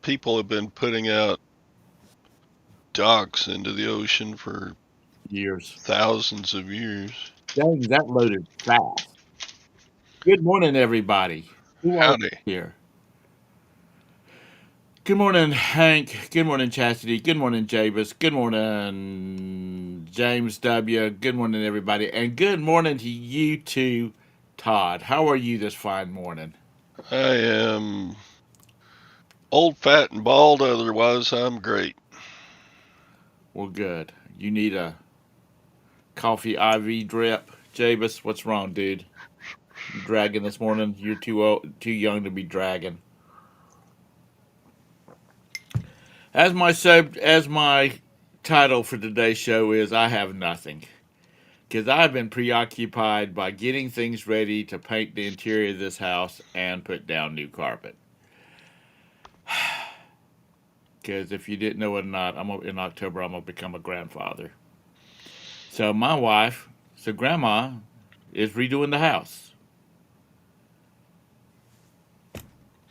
people have been putting out docks into the ocean for Years. thousands of years. Dang, that loaded fast. Good morning, everybody. Who all Howdy. here? Good morning, Hank. Good morning, Chastity. Good morning, Jabus. Good morning, James W. Good morning, everybody. And good morning to you too, Todd. How are you this fine morning? I am old, fat, and bald, otherwise, I'm great. Well, good. You need a coffee IV drip. Jabus, what's wrong, dude? You dragging this morning? You're too old, too young to be dragging. As my title for today's show is, I have nothing. Because I've been preoccupied by getting things ready to paint the interior of this house and put down new carpet. Because if you didn't know it or not, in October I'm gonna become a grandfather. So grandma, is redoing the house.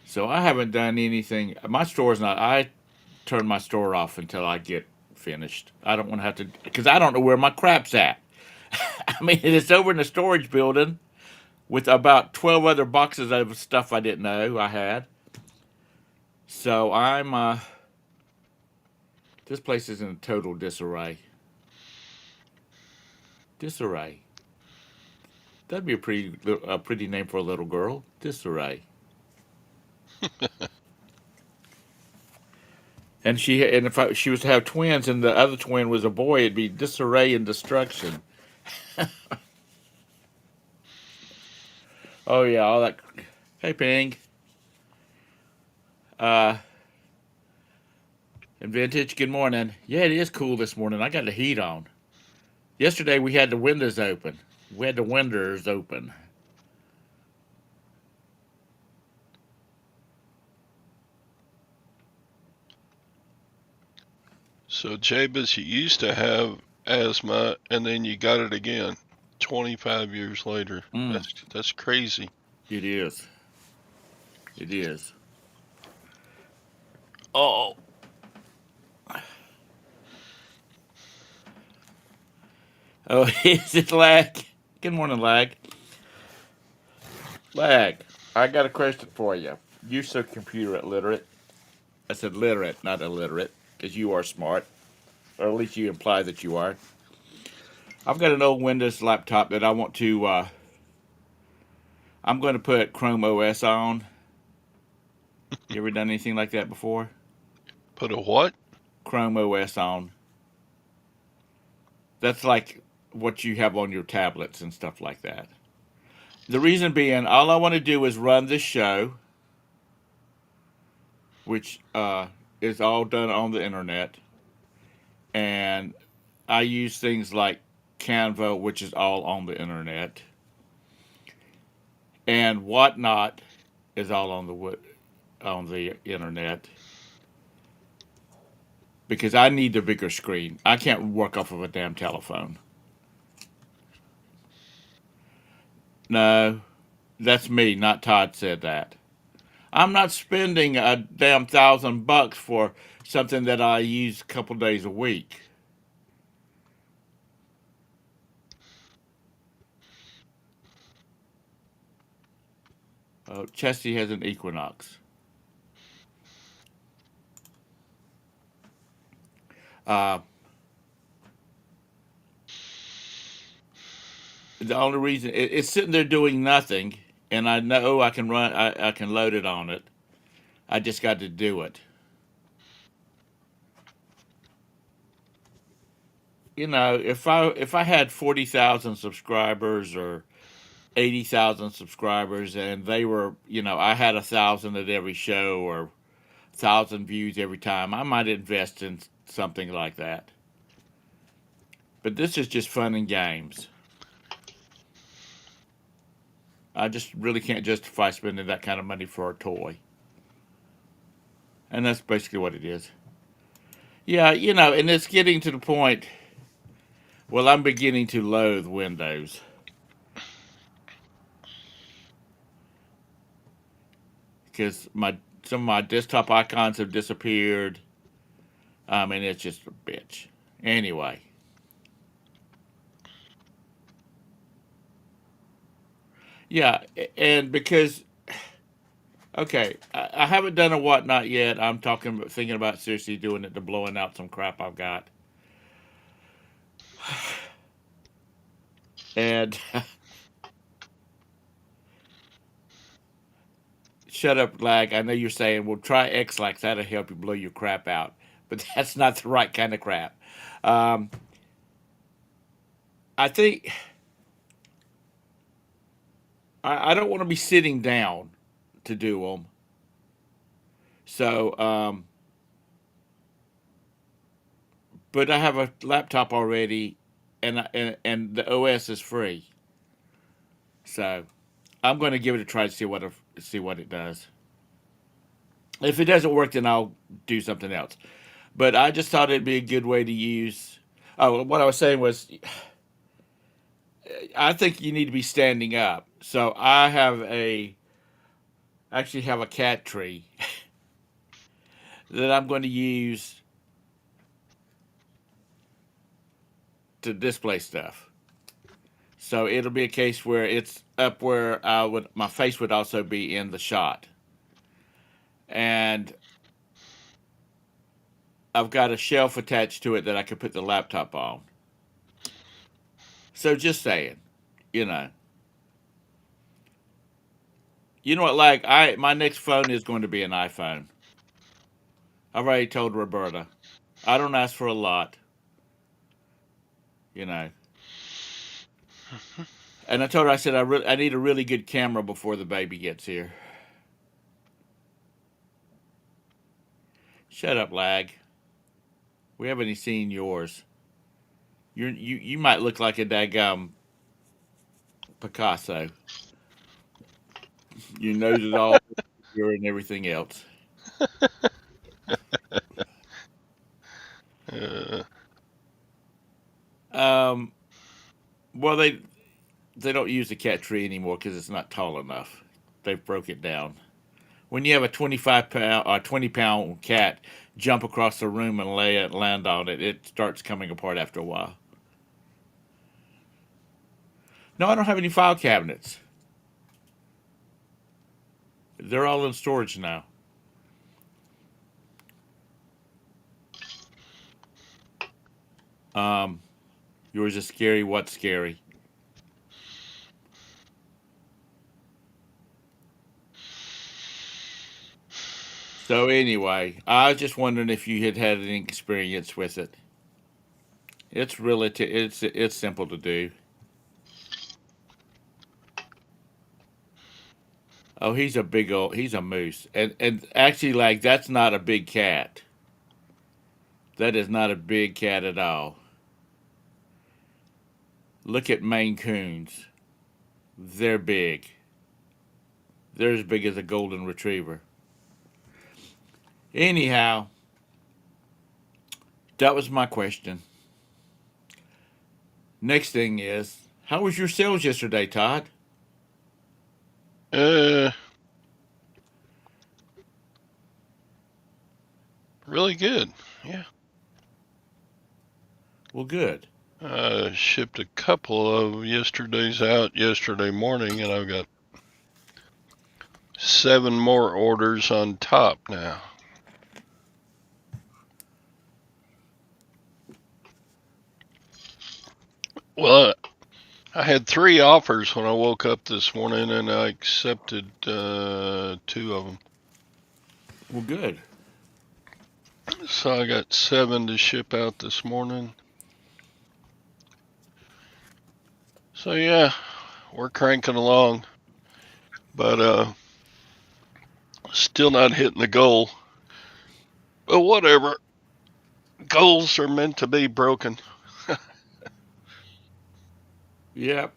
So I haven't done anything. My store's not. I turn my store off until I get finished. I don't want to have to, because I don't know where my crap's at. I mean, it's over in the storage building with about 12 other boxes of stuff I didn't know I had. So this place is in a total disarray. Disarray. That'd be a pretty name for a little girl. Disarray. And if she was to have twins and the other twin was a boy, it'd be disarray and destruction. Oh yeah, all that. Hey, Ping. Uh, and Vintage. Good morning. Yeah, it is cool this morning. I got the heat on. Yesterday we had the windows open. We had the windows open. So, Jabez, you used to have asthma, and then you got it again 25 years later. Mm, That's crazy. it is. It is. Oh, oh, is it lag? Good morning, lag. Lag. I got a question for you. You're so computer illiterate. I said literate, not illiterate, because you are smart, or at least you imply that you are. I've got an old Windows laptop that I want to. I'm going to put Chrome OS on. You ever done anything like that before? Put a what? Chrome OS on. That's like what you have on your tablets and stuff like that. The reason being, all I want to do is run this show, which is all done on the internet, and I use things like Canva, which is all on the internet, and Whatnot is all on the internet because I need the bigger screen. I can't work off of a damn telephone. No, that's me, not Todd said that. I'm not spending a damn $1,000 for something that I use a couple days a week. Chesty has an Equinox. Uh, the only reason it's sitting there doing nothing, and I know I can run. I can load it on it. I just got to do it. If I had 40,000 subscribers or 80,000 subscribers, and they were, I had 1,000 at every show or 1,000 views every time, I might invest in something like that. But this is just fun and games. I just really can't justify spending that kind of money for a toy. And that's basically what it is. Yeah, and it's getting to the point. Well, I'm beginning to loathe Windows because some of my desktop icons have disappeared. I mean, it's just a bitch. Anyway, yeah, and because okay, I haven't done a whatnot yet. I'm thinking about seriously doing it to blowing out some crap I've got. And shut up, lag. I know you're saying, well, try Xlax. That'll help you blow your crap out. But that's not the right kind of crap. Um, I think I don't want to be sitting down to do them. So, but I have a laptop already, and the OS is free. So I'm going to give it a try to see what it does. If it doesn't work, then I'll do something else. But I just thought it'd be a good way to use. Oh, what I was saying was, I think you need to be standing up. So actually have a cat tree that I'm going to use to display stuff. So it'll be a case where it's up where my face would also be in the shot, and I've got a shelf attached to it that I could put the laptop on. So just saying, you know, you know what? Like my next phone is going to be an iPhone. I've already told Roberta. I don't ask for a lot, you know. And I told her, I said, I need a really good camera before the baby gets here. Shut up, lag. We haven't even seen yours. You might look like a daggum Picasso. Your nose is all and everything else. Uh, Um, well, they don't use the cat tree anymore because it's not tall enough. They've broke it down. When you have a 25 pound or 20 pound cat jump across the room and land on it, it starts coming apart after a while. No, I don't have any file cabinets. They're all in storage now. Um, yours is scary. What's scary? So anyway, I was just wondering if you had any experience with it. It's really it's simple to do. Oh, he's a moose, and actually, like that's not a big cat. That is not a big cat at all. Look at Maine Coons. They're big. They're as big as a golden retriever. Anyhow, that was my question. Next thing is, how was your sales yesterday, Todd? uh, really good. Yeah. Well, good. Shipped a couple of yesterday's out yesterday morning, and I've got 7 more orders on top now. Well, I had 3 offers when I woke up this morning, and I accepted 2 of them. Well, good. So I got 7 to ship out this morning. So yeah, we're cranking along, but still not hitting the goal. But whatever, goals are meant to be broken. Yep.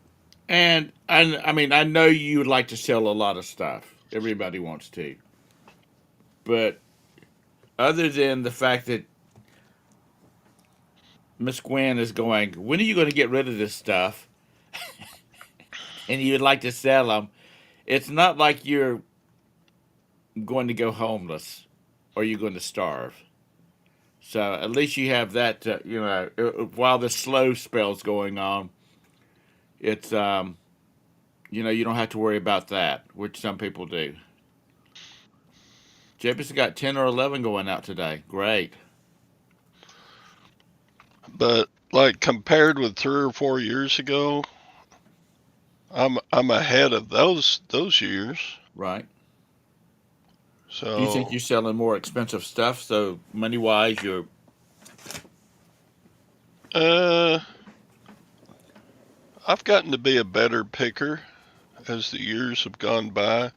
And I mean, I know you would like to sell a lot of stuff. Everybody wants to. But other than the fact that Miss Gwen is going, when are you going to get rid of this stuff? And you'd like to sell them. It's not like you're going to go homeless or you're going to starve. So at least you have that. While the slow spell's going on, it's you don't have to worry about that, which some people do. Jefferson got 10 or 11 going out today. Great. But like compared with 3 or 4 years ago, I'm ahead of those years. Right. Do you think So you're selling more expensive stuff? So money wise, you're uh, I've gotten to be a better picker as the years have gone by.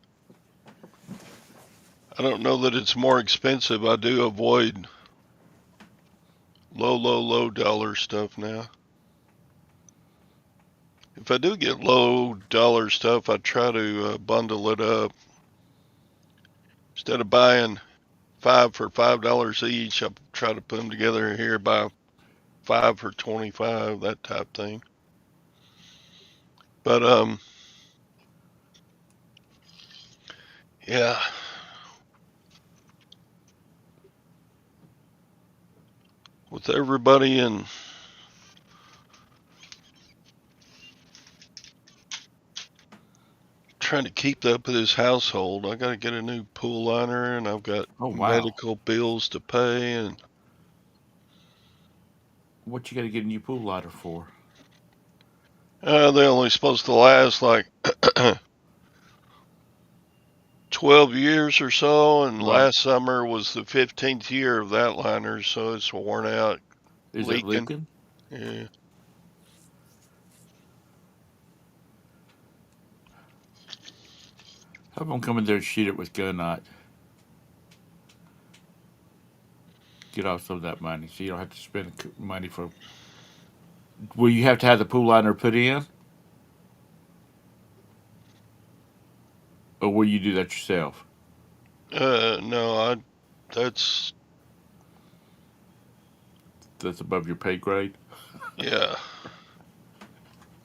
I don't know that it's more expensive. I do avoid low dollar stuff now. If I do get low dollar stuff, I try to bundle it up. Instead of buying five for $5 each, I try to put them together here, buy five for 25, that type thing. But yeah, with everybody and trying to keep up with this household, I got to get a new pool liner, and I've got oh wow. medical bills to pay, and What you got to get a new pool lighter for? they're only supposed to last like 12 years or so, and Right. last summer was the 15th year of that liner, so it's worn out, Is it leaking. leaking? Yeah. Have them come in there and shoot it with gunite. Get off some of that money, so you don't have to spend money for. Will you have to have the pool liner put in, or will you do that yourself? No, that's, That's above your pay grade. yeah,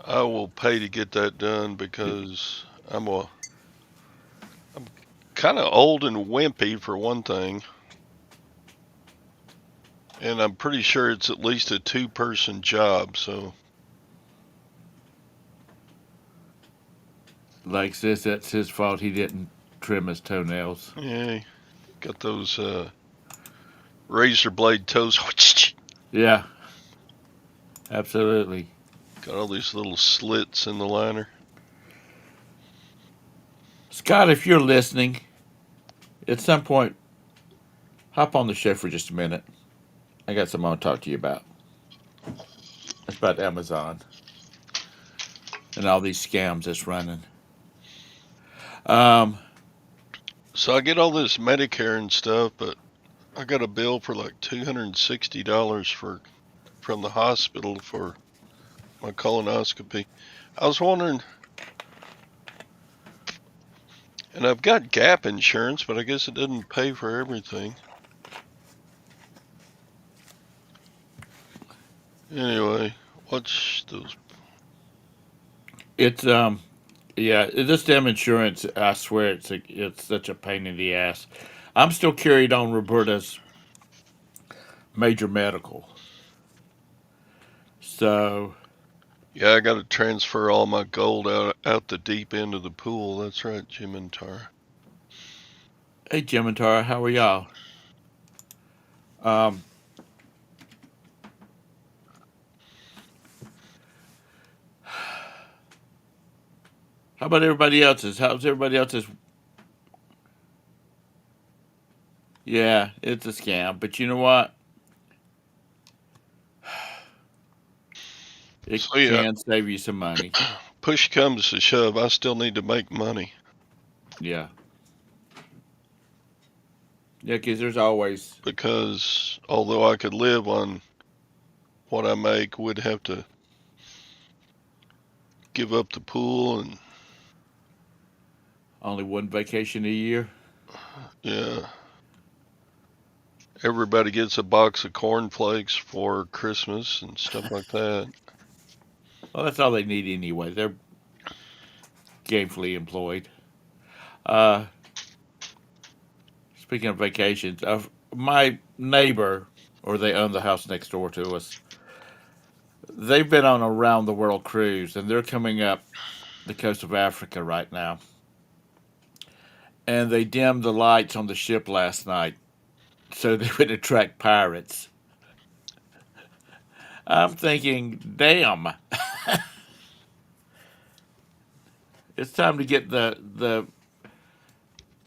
I will pay to get that done because I'm kind of old and wimpy for one thing, and I'm pretty sure it's at least a two-person job, so Like says that's his fault. He didn't trim his toenails. yeah, got those razor blade toes. Yeah, absolutely. Got all these little slits in the liner. Scott, if you're listening, at some point, hop on the show for just a minute. I got something I want to talk to you about. It's about Amazon and all these scams that's running. Um, So I get all this Medicare and stuff, but I got a bill for like $260 from the hospital for my colonoscopy. I was wondering, and I've got gap insurance, but I guess it didn't pay for everything. Anyway, what's those? it's yeah, this damn insurance. I swear, it's such a pain in the ass. I'm still carried on Roberta's major medical, so Yeah, I got to transfer all my gold out the deep end of the pool. That's right, Jim and Tara. hey, Jim and Tara, how are y'all? Um, how about everybody else's? How's everybody else's? Yeah, it's a scam, but you know what? It So yeah, can save you some money. push comes to shove, I still need to make money Yeah, yeah, because there's always because although I could live on what I make, would have to give up the pool and only one vacation a year. yeah. Everybody gets a box of cornflakes for Christmas and stuff like that. Well, that's all they need anyway. They're gainfully employed. Uh, Speaking of vacations, my neighbor, or they own the house next door to us, they've been on a round the world cruise, and they're coming up the coast of Africa right now. And they dimmed the lights on the ship last night so they would attract pirates. I'm thinking, damn, it's time to get the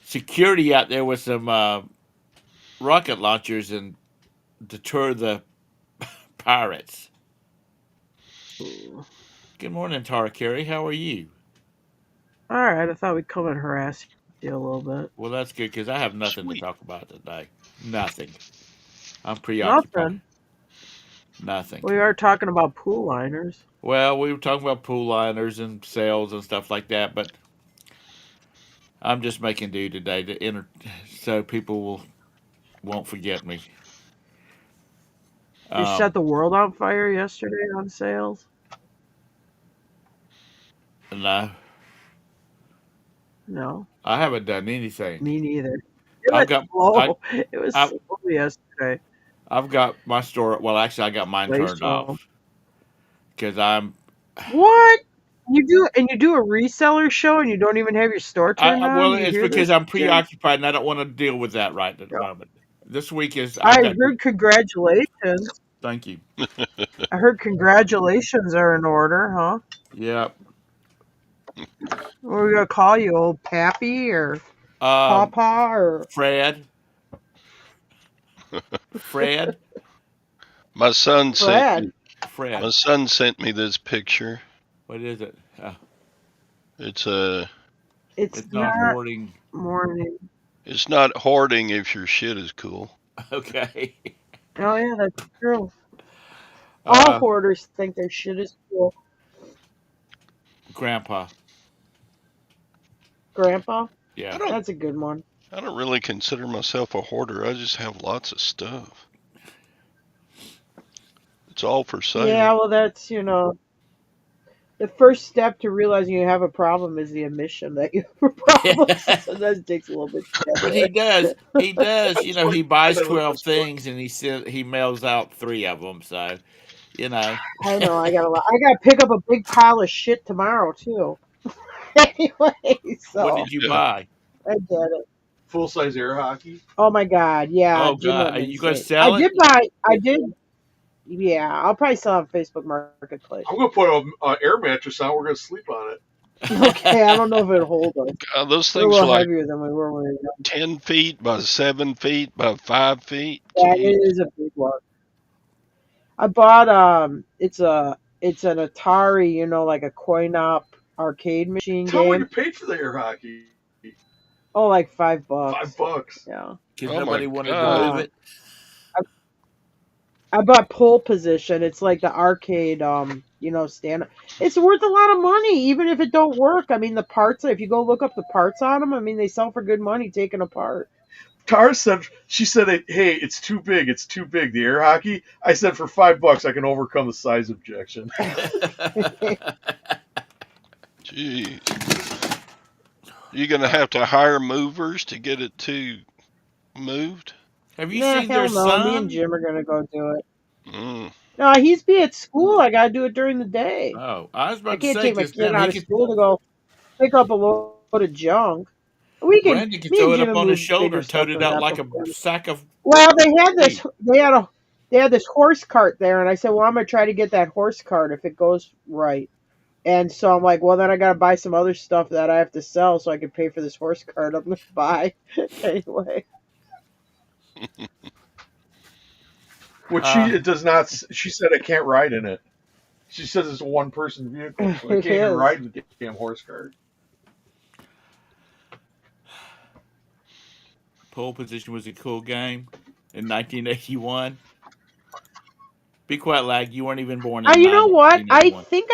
security out there with some rocket launchers and deter the pirates. Hmm. Good morning, Tara Carey. How are you? All right, I thought we'd come and harass you a little bit. Well, that's good because I have nothing to Sweet. talk about today. Nothing. I'm preoccupied. Nothing. Nothing. We are talking about pool liners. Well, we were talking about pool liners and sales and stuff like that, but I'm just making do today to so people won't forget me. You set the world on fire yesterday on sales. No, No, I haven't done anything. me neither. It I've was got slow. It was I've, slow yesterday. I've got my store. Well, actually, I got mine Way turned slow. off because I'm. What? You do a reseller show and you don't even have your store turned on? Well, Do you it's hear because this, I'm Jim? preoccupied and I don't want to deal with that right at the Yeah. moment. This week is. I I've got. heard congratulations. Thank you. I heard congratulations are in order, huh? Yeah. What are we gonna call you, old Pappy or Pawpaw or Fred. Fred. My son sent Fred? me, my son sent me this picture. What is it? It's It's not not hoarding. morning. it's not hoarding if your shit is cool. Okay. Oh yeah, that's true. All hoarders think their shit is cool. Grandpa. Grandpa? Yeah. That's a good one. I don't really consider myself a hoarder. I just have lots of stuff. It's all for sale. Yeah, well that's the first step to realizing you have a problem is the admission that you have a problem. So that takes a little bit to get But there. he does. He does. He buys 12 things and he mails out 3 of them. So, I know. I gotta pick up a big pile of shit tomorrow too. Anyway, so What did you buy? I get it. Full size air hockey. Oh my god, yeah. Oh Jim God, went are you gonna insane. sell it? I did. Yeah, I'll probably sell it on Facebook Marketplace. I'm gonna put an air mattress on. We're gonna sleep on it. Okay, I don't know if it'll hold us. God, those We're a things are little like heavier than we were when we were young. 10 feet by 7 feet by 5 feet. Yeah, Jeez. it is a big one. I bought it's an Atari, like a coin-op arcade machine Tell me what you game. paid for the air hockey. Oh, like $5. $5. Yeah. Because Oh nobody my wanted to God. move it. I bought Pole Position. It's like the arcade, stand. It's worth a lot of money, even if it don't work. I mean, the parts. If you go look up the parts on them, I mean, they sell for good money taken apart. Tara said, hey, it's too big. It's too big. The air hockey. I said, for $5, I can overcome the size objection. Jeez. You gonna have to hire movers to get it moved? Have you Nah, seen their hell no. Me and son? Jim are gonna go do it. Mm. No, he's be at school. I gotta do it during the day. Oh, I was I about to can't say take my because kid then out of school to go pick up a load of junk. Brandon can Me throw and it Jim up have on his moved shoulder bigger and tote stuff it than out that like before. a sack of. Well, they had this horse cart there, and I said, well, I'm gonna try to get that horse cart if it goes right. And so I'm like, well, then I gotta buy some other stuff that I have to sell so I can pay for this horse cart I'm gonna buy anyway. Which it does not. She said I can't ride in it. She says it's a one-person vehicle, so I It can't even is. ride in the damn horse cart. Pole Position was a cool game in 1981. Be quiet, lag. You weren't even born in You know what? I 1981. think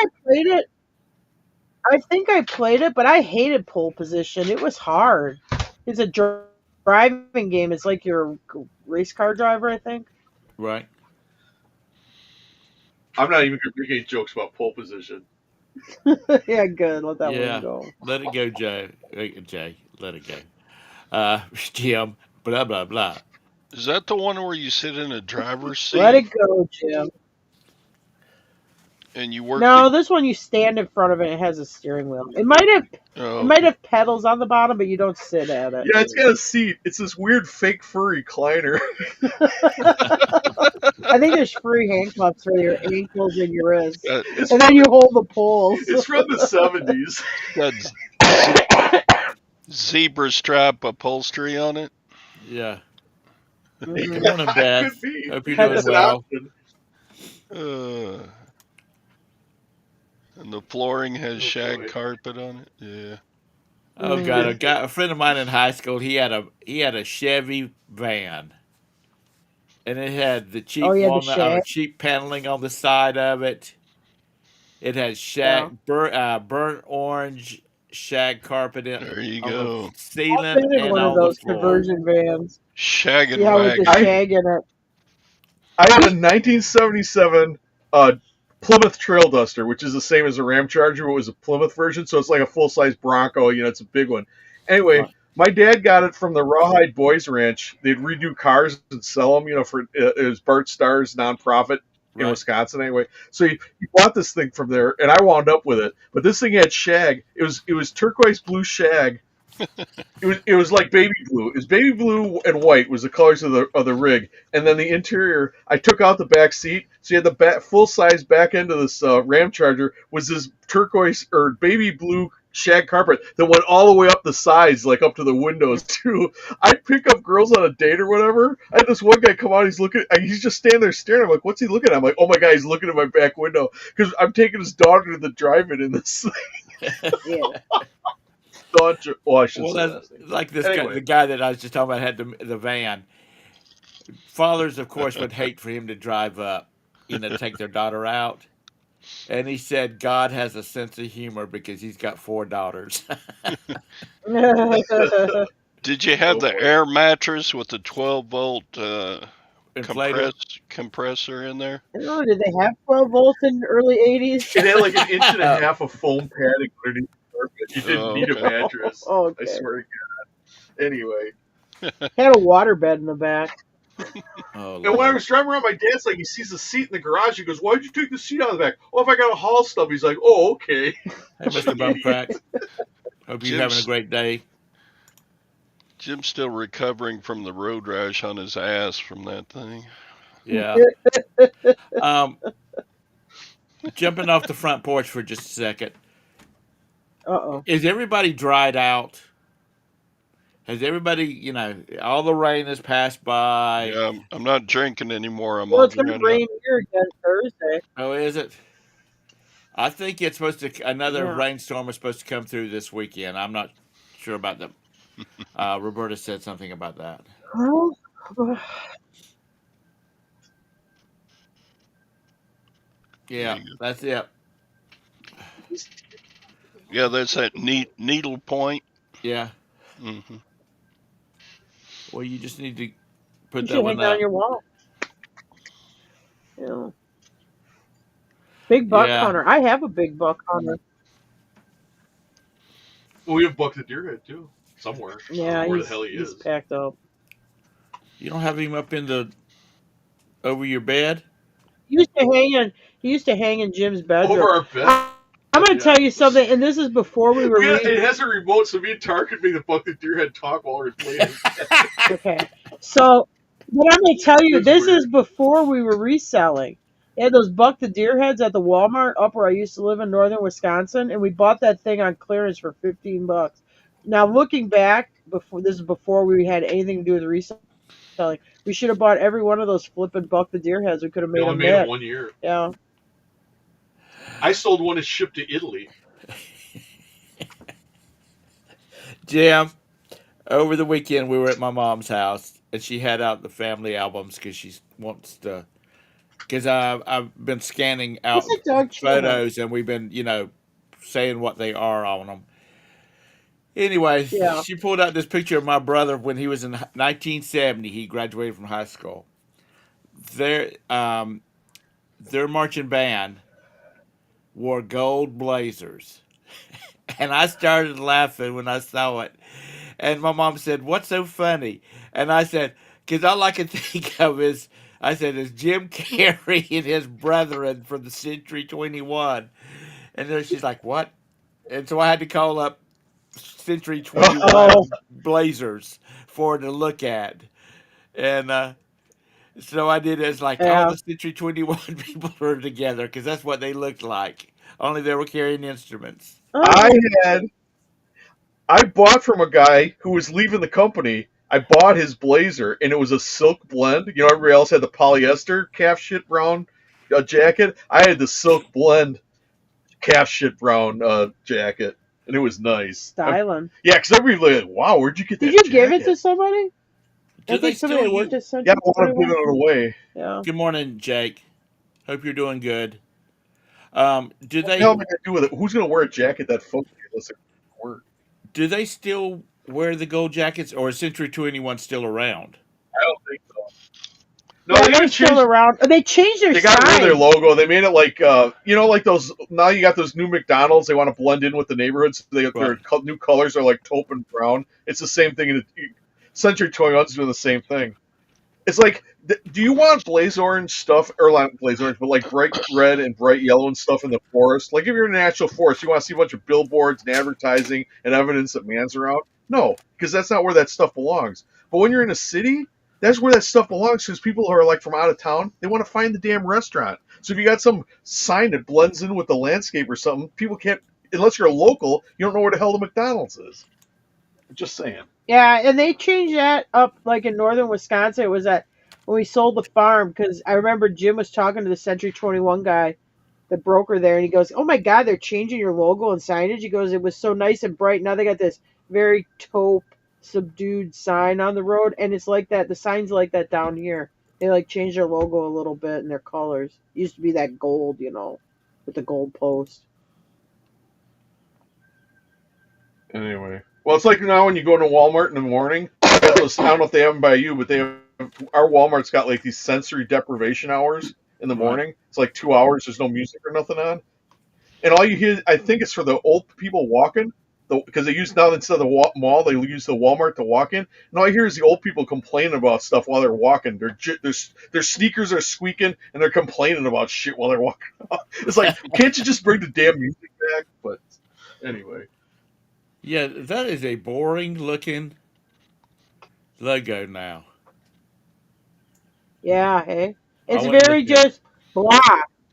I played it, but I hated Pole Position. It was hard. It's a driving game. It's like you're a race car driver, I think. Right. I'm not even going to make any jokes about pole position. Yeah, good. Let that Yeah. one go. Let it go, Jay. Jay, let it go. Jim, blah blah blah. Is that the one where you sit in a driver's Let it seat go, Jim. and you work the? No, this one you stand in front of it. It has a steering wheel. It might Oh, have pedals on the bottom, but you don't sit at it. Yeah, it's got a seat. It's this weird fake fur recliner. I think there's free handcuffs for your ankles and your wrists, got, It's and then you hold the poles. it's from the 70s. got zebra strap upholstery on it. Yeah. Good Mhm. morning, Beth. Could be. Hope you're Had doing It's an well. option. And the flooring has Oh, shag boy. carpet on it. Yeah. Oh God, a friend of mine in high school. He had a Chevy van, and it had the cheap Oh, yeah, the walnut or shag. cheap paneling on the side of it. It had Yeah. burnt orange shag carpet There you on the go. I've ceiling been in and one of on the those floor. conversion vans. Shag and Yeah, with the wagon. shag in it. I had a 1977 Plymouth Trail Duster, which is the same as a Ram Charger, but it was a Plymouth version, so it's like a full-size Bronco. It's a big one. Anyway, Right. my dad got it from the Rawhide Boys Ranch. They'd redo cars and sell them, for it was Bart Starr's nonprofit in Right. Wisconsin. Anyway, so he bought this thing from there, and I wound up with it. But this thing had shag. It was turquoise blue shag. It was like baby blue. It was baby blue and white was the colors of the rig, and then the interior. I took out the back seat, so you had the full size back end of this Ram Charger was this turquoise or baby blue shag carpet that went all the way up the sides, like up to the windows too. I'd pick up girls on a date or whatever. I had this one guy come out. He's just standing there staring. I'm like, what's he looking at? I'm like, oh my god, he's looking at my back window because I'm taking his daughter to the drive-in in this. Yeah. Oh, I should Well, say that's that. like this guy, Anyway. the guy that I was just talking about had the van. Fathers, of course, would hate for him to drive up, take their daughter out. And he said God has a sense of humor because he's got 4 daughters. Did you have Oh, the boy. air mattress with the 12-volt Inflator. compressor in there? Oh, did they have 12 volts in the early 80s? It had like an inch and a half of foam padding underneath the carpet. You didn't Oh, need a okay. mattress. I Okay. swear to God. Anyway. Had a water bed in the back. Oh, And when I Lord. was driving around, my dad's like, he sees the seat in the garage. He goes, "Why'd you take the seat out of the back?" "Oh, if I got a haul stuff." He's like, "Oh, okay." Hey, Mr. Bumcrack. Hope you're having a great day. Jim's still recovering from the road rash on his ass from that thing. Yeah. Jumping off the front porch for just a second. Uh-oh. Is everybody dried out? Has everybody, all the rain has passed by? Yeah, I'm not drinking anymore. I'm Well, all it's going to dried rain out. here again Thursday. Oh, is it? I think it's supposed to, another Yeah. rainstorm is supposed to come through this weekend. I'm not sure about that. Roberta said something about that. Oh, Yeah, There you that's it. Yeah, that's that needle point. Yeah. hmm Well, you just need to you put should that one hang on up. your wall. Yeah. Big buck Yeah. hunter. I have a big buck hunter. Well, we have Buck the Deerhead too, somewhere. I don't Yeah, know where the hell he he's is. packed up. You don't have him up over your bed? He used to hang in Jim's bedroom. Over our bed. I'm going Yeah. to tell you something, and this is before we were It has a remote, so me and Tar could make the Buck the Deerhead talk while we're playing. Okay. So, but I'm going to tell you, It's this weird. is before we were reselling. They had those Buck the Deer heads at the Walmart up where I used to live in northern Wisconsin, and we bought that thing on clearance for $15. Now, looking back, this is before we had anything to do with reselling. We should have bought every one of those flipping Buck the Deer heads. We could have They made only them made it mix. 1 year. Yeah. I sold one and shipped to Italy. Jim, over the weekend we were at my mom's house and she had out the family albums because she wants to. Because I've been scanning out What's a dog channel? photos and we've been saying what they are on them. Anyway, Yeah. she pulled out this picture of my brother when he was in 1970. He graduated from high school. Their marching band wore gold blazers. And I started laughing when I saw it. And my mom said, "What's so funny?" And I said, "Because all I can think of is," I said, "is Jim Carrey and his brethren from the Century 21." And then she's like, "What?" And so I had to call up Century Oh, 21 Blazers for her to look at. And so I did it as like all yeah. the Century 21 people were together because that's what they looked like. Only they were carrying instruments. I Oh, had I bought from a guy who was leaving the company. I bought his blazer, and it was a silk blend. You know, everybody else had the polyester calf shit brown jacket. I had the silk blend calf shit brown jacket, and it was nice. styling. Yeah, because everybody like, wow, where'd you get Did that you give it to jacket? somebody? Do I they think somebody still that worked use? at Yeah, Century I want to give 21. it away. Yeah. Good morning, Jake. Hope you're doing good. Do What the hell they am I gonna do with it? Who's gonna wear a jacket that focuses work? do they still wear the gold jackets, or is Century 21 still around? I don't think so. No, Yeah, they they're even still changed. around. They changed their They got rid of their sign. logo. They made it like you know, like those. Now you got those new McDonald's. They want to blend in with the neighborhoods. Their Right. new colors are like taupe and brown. It's the same thing. Century 21's doing the same thing. It's like, do you want blaze orange stuff, or not blaze orange, but like bright red and bright yellow and stuff in the forest? Like if you're in a natural forest, you want to see a bunch of billboards and advertising and evidence that man's around? No, because that's not where that stuff belongs. But when you're in a city, that's where that stuff belongs. Because people who are like from out of town, they want to find the damn restaurant. So if you got some sign that blends in with the landscape or something, people can't, unless you're a local, you don't know where the hell the McDonald's is. Just saying. Yeah, and they changed that up like in northern Wisconsin. It was that when we sold the farm because I remember Jim was talking to the Century 21 guy, the broker there, and he goes, "Oh my God, they're changing your logo and signage." He goes, "It was so nice and bright. Now they got this very taupe, subdued sign on the road, and it's like that. The sign's like that down here. They like changed their logo a little bit and their colors. It used to be that gold, with the gold post." Anyway, well, it's like now when you go to Walmart in the morning. They got those, I don't know if they have them by you, but they have, our Walmart's got like these sensory deprivation hours in the Right. morning. It's like 2 hours. There's no music or nothing on, and all you hear, I think, it's for the old people walking. Because they use now instead of the mall, they use the Walmart to walk in. And all I hear is the old people complaining about stuff while they're walking. Their sneakers are squeaking, and they're complaining about shit while they're walking. It's like, can't you just bring the damn music back? But anyway. Yeah, that is a boring looking logo now. Yeah, hey, I it's wouldn't very look at it. just blah.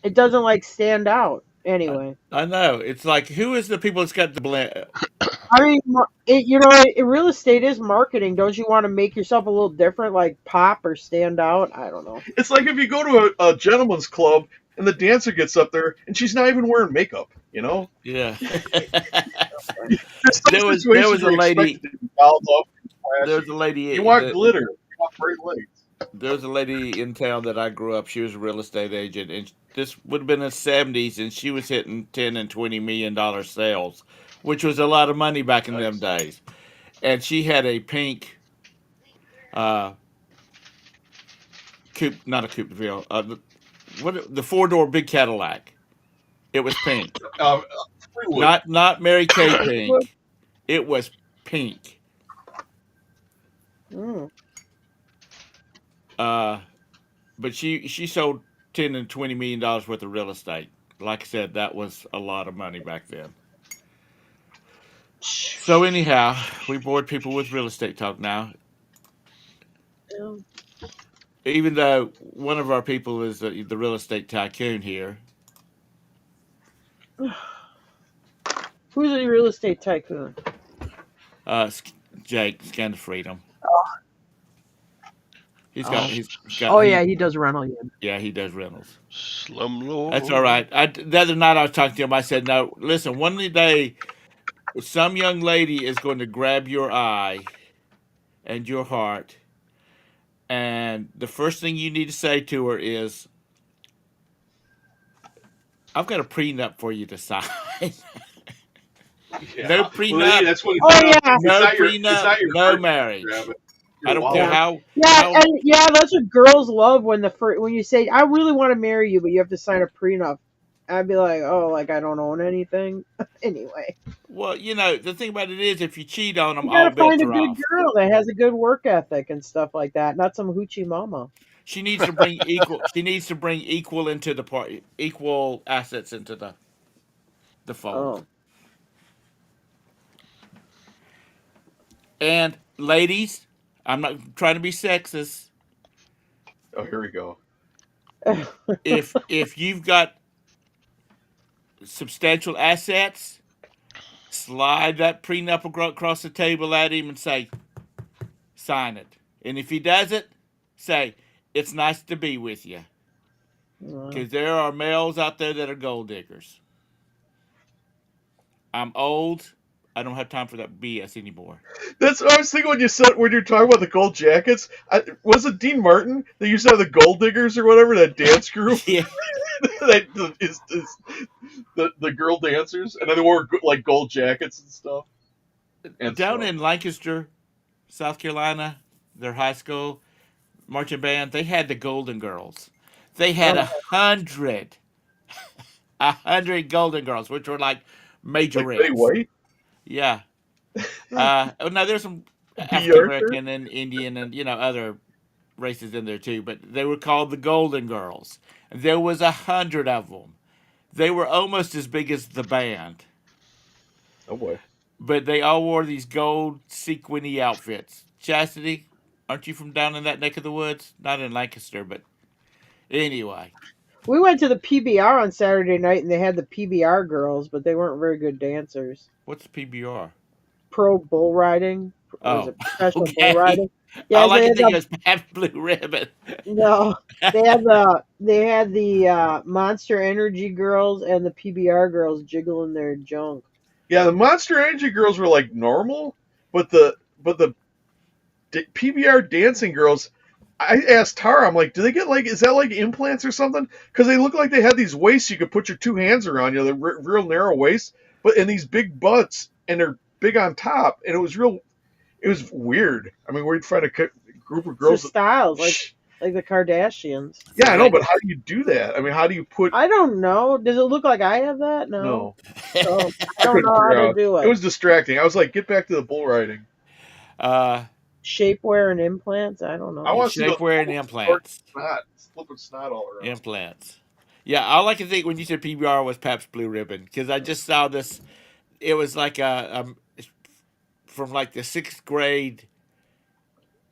It doesn't like stand out anyway. I know. It's like, who is the people that's got the blend? I mean, real estate is marketing. Don't you want to make yourself a little different, like pop or stand out? I don't know. It's like if you go to a gentleman's club and the dancer gets up there and she's not even wearing makeup, you know? Yeah. There's some there was situations a where you lady. expect it to be dolled up and There was flashy. a lady. You want glitter. You want bright lights. There was a lady in town that I grew up. She was a real estate agent, and this would have been in the 70s, and she was hitting $10 and $20 million sales, which was a lot of money back in them Nice. days. And she had a pink uh, coupe, not a coupe de ville, the 4-door big Cadillac. It was pink, Fleetwood. not Mary Kay pink. It was pink. Mm. But she sold $10 and $20 million worth of real estate. Like I said, that was a lot of money back then. So anyhow, we bored people with real estate talk now. Yeah. Even though one of our people is the real estate tycoon here. Who's a real estate tycoon? Jake, Scan of Freedom. He's Oh. got Oh yeah, he does rental. yeah, he does rentals. Slumlord. That's all right. The other night I was talking to him. I said, "No, listen. One day, some young lady is going to grab your eye and your heart, and the first thing you need to say to her is, I've got a prenup for you to sign. Yeah. No Well, prenup, that's what Oh yeah, no it's prenup, not your no heart marriage. grab it. I don't care Yeah. how yeah, and yeah, that's what girls love when when you say, "I really want to marry you," but you have to sign a prenup. I'd be like, oh, like I don't own anything. Anyway, Well, the thing about it is, if you cheat on them, you all gotta find bets a are good off. girl that has a good work ethic and stuff like that, not some hoochie mama. She needs to bring equal. She needs to bring equal into the party, equal assets into the fold. Oh, And ladies, I'm not trying to be sexist. Oh, here we go. If you've got substantial assets, slide that prenup across the table at him and say, sign it. And if he does it, say, it's nice to be with you. Because there are males out there that are gold diggers. I'm old. I don't have time for that BS anymore. That's what I was thinking when you're talking about the gold jackets. Was it Dean Martin that used to have the Gold Diggers or whatever, that dance group? Yeah. That is the girl dancers, and then they wore like gold jackets and stuff. And Down stuff. in Lancaster, South Carolina, their high school marching band, they had the Golden Girls. They had 100 Golden Girls, which were like Like majorettes. Betty White. Yeah. Now there's some B. African Arthur. American and Indian and other races in there too, but they were called the Golden Girls. There was 100 of them. They were almost as big as the band, Oh boy. but they all wore these gold sequiny outfits. Chastity, aren't you from down in that neck of the woods? Not in Lancaster, but anyway. we went to the PBR on Saturday night, and they had the PBR girls, but they weren't very good dancers. What's PBR? Pro bull riding. Oh, Was it professional okay. bull riding? Yeah, All I they can had think the, of is Pabst Blue Ribbon. no, they had the Monster Energy girls and the PBR girls jiggling their junk. Yeah, the Monster Energy girls were like normal, but the PBR dancing girls. I asked Tara, I'm like, do they get is that like implants or something? Because they look like they had these waists you could put your two hands around, they're real narrow waists, but in these big butts, and they're big on top, and it was weird. I mean, we'd find a group of It's girls. their styles, like the Kardashians. Yeah, I know, but how do you do that? I mean, how do you put? I don't know. Does it look like I have that? No. No, So, I I don't couldn't know how figure to out. do It it. was distracting. I was like, get back to the bull riding. Shapewear and implants? I don't know. I want to see those Shapewear and implants. flipping snot all around. Implants. Yeah, all I can think when you said PBR was Pabst Blue Ribbon, because I just saw this. It was like from like the 6th grade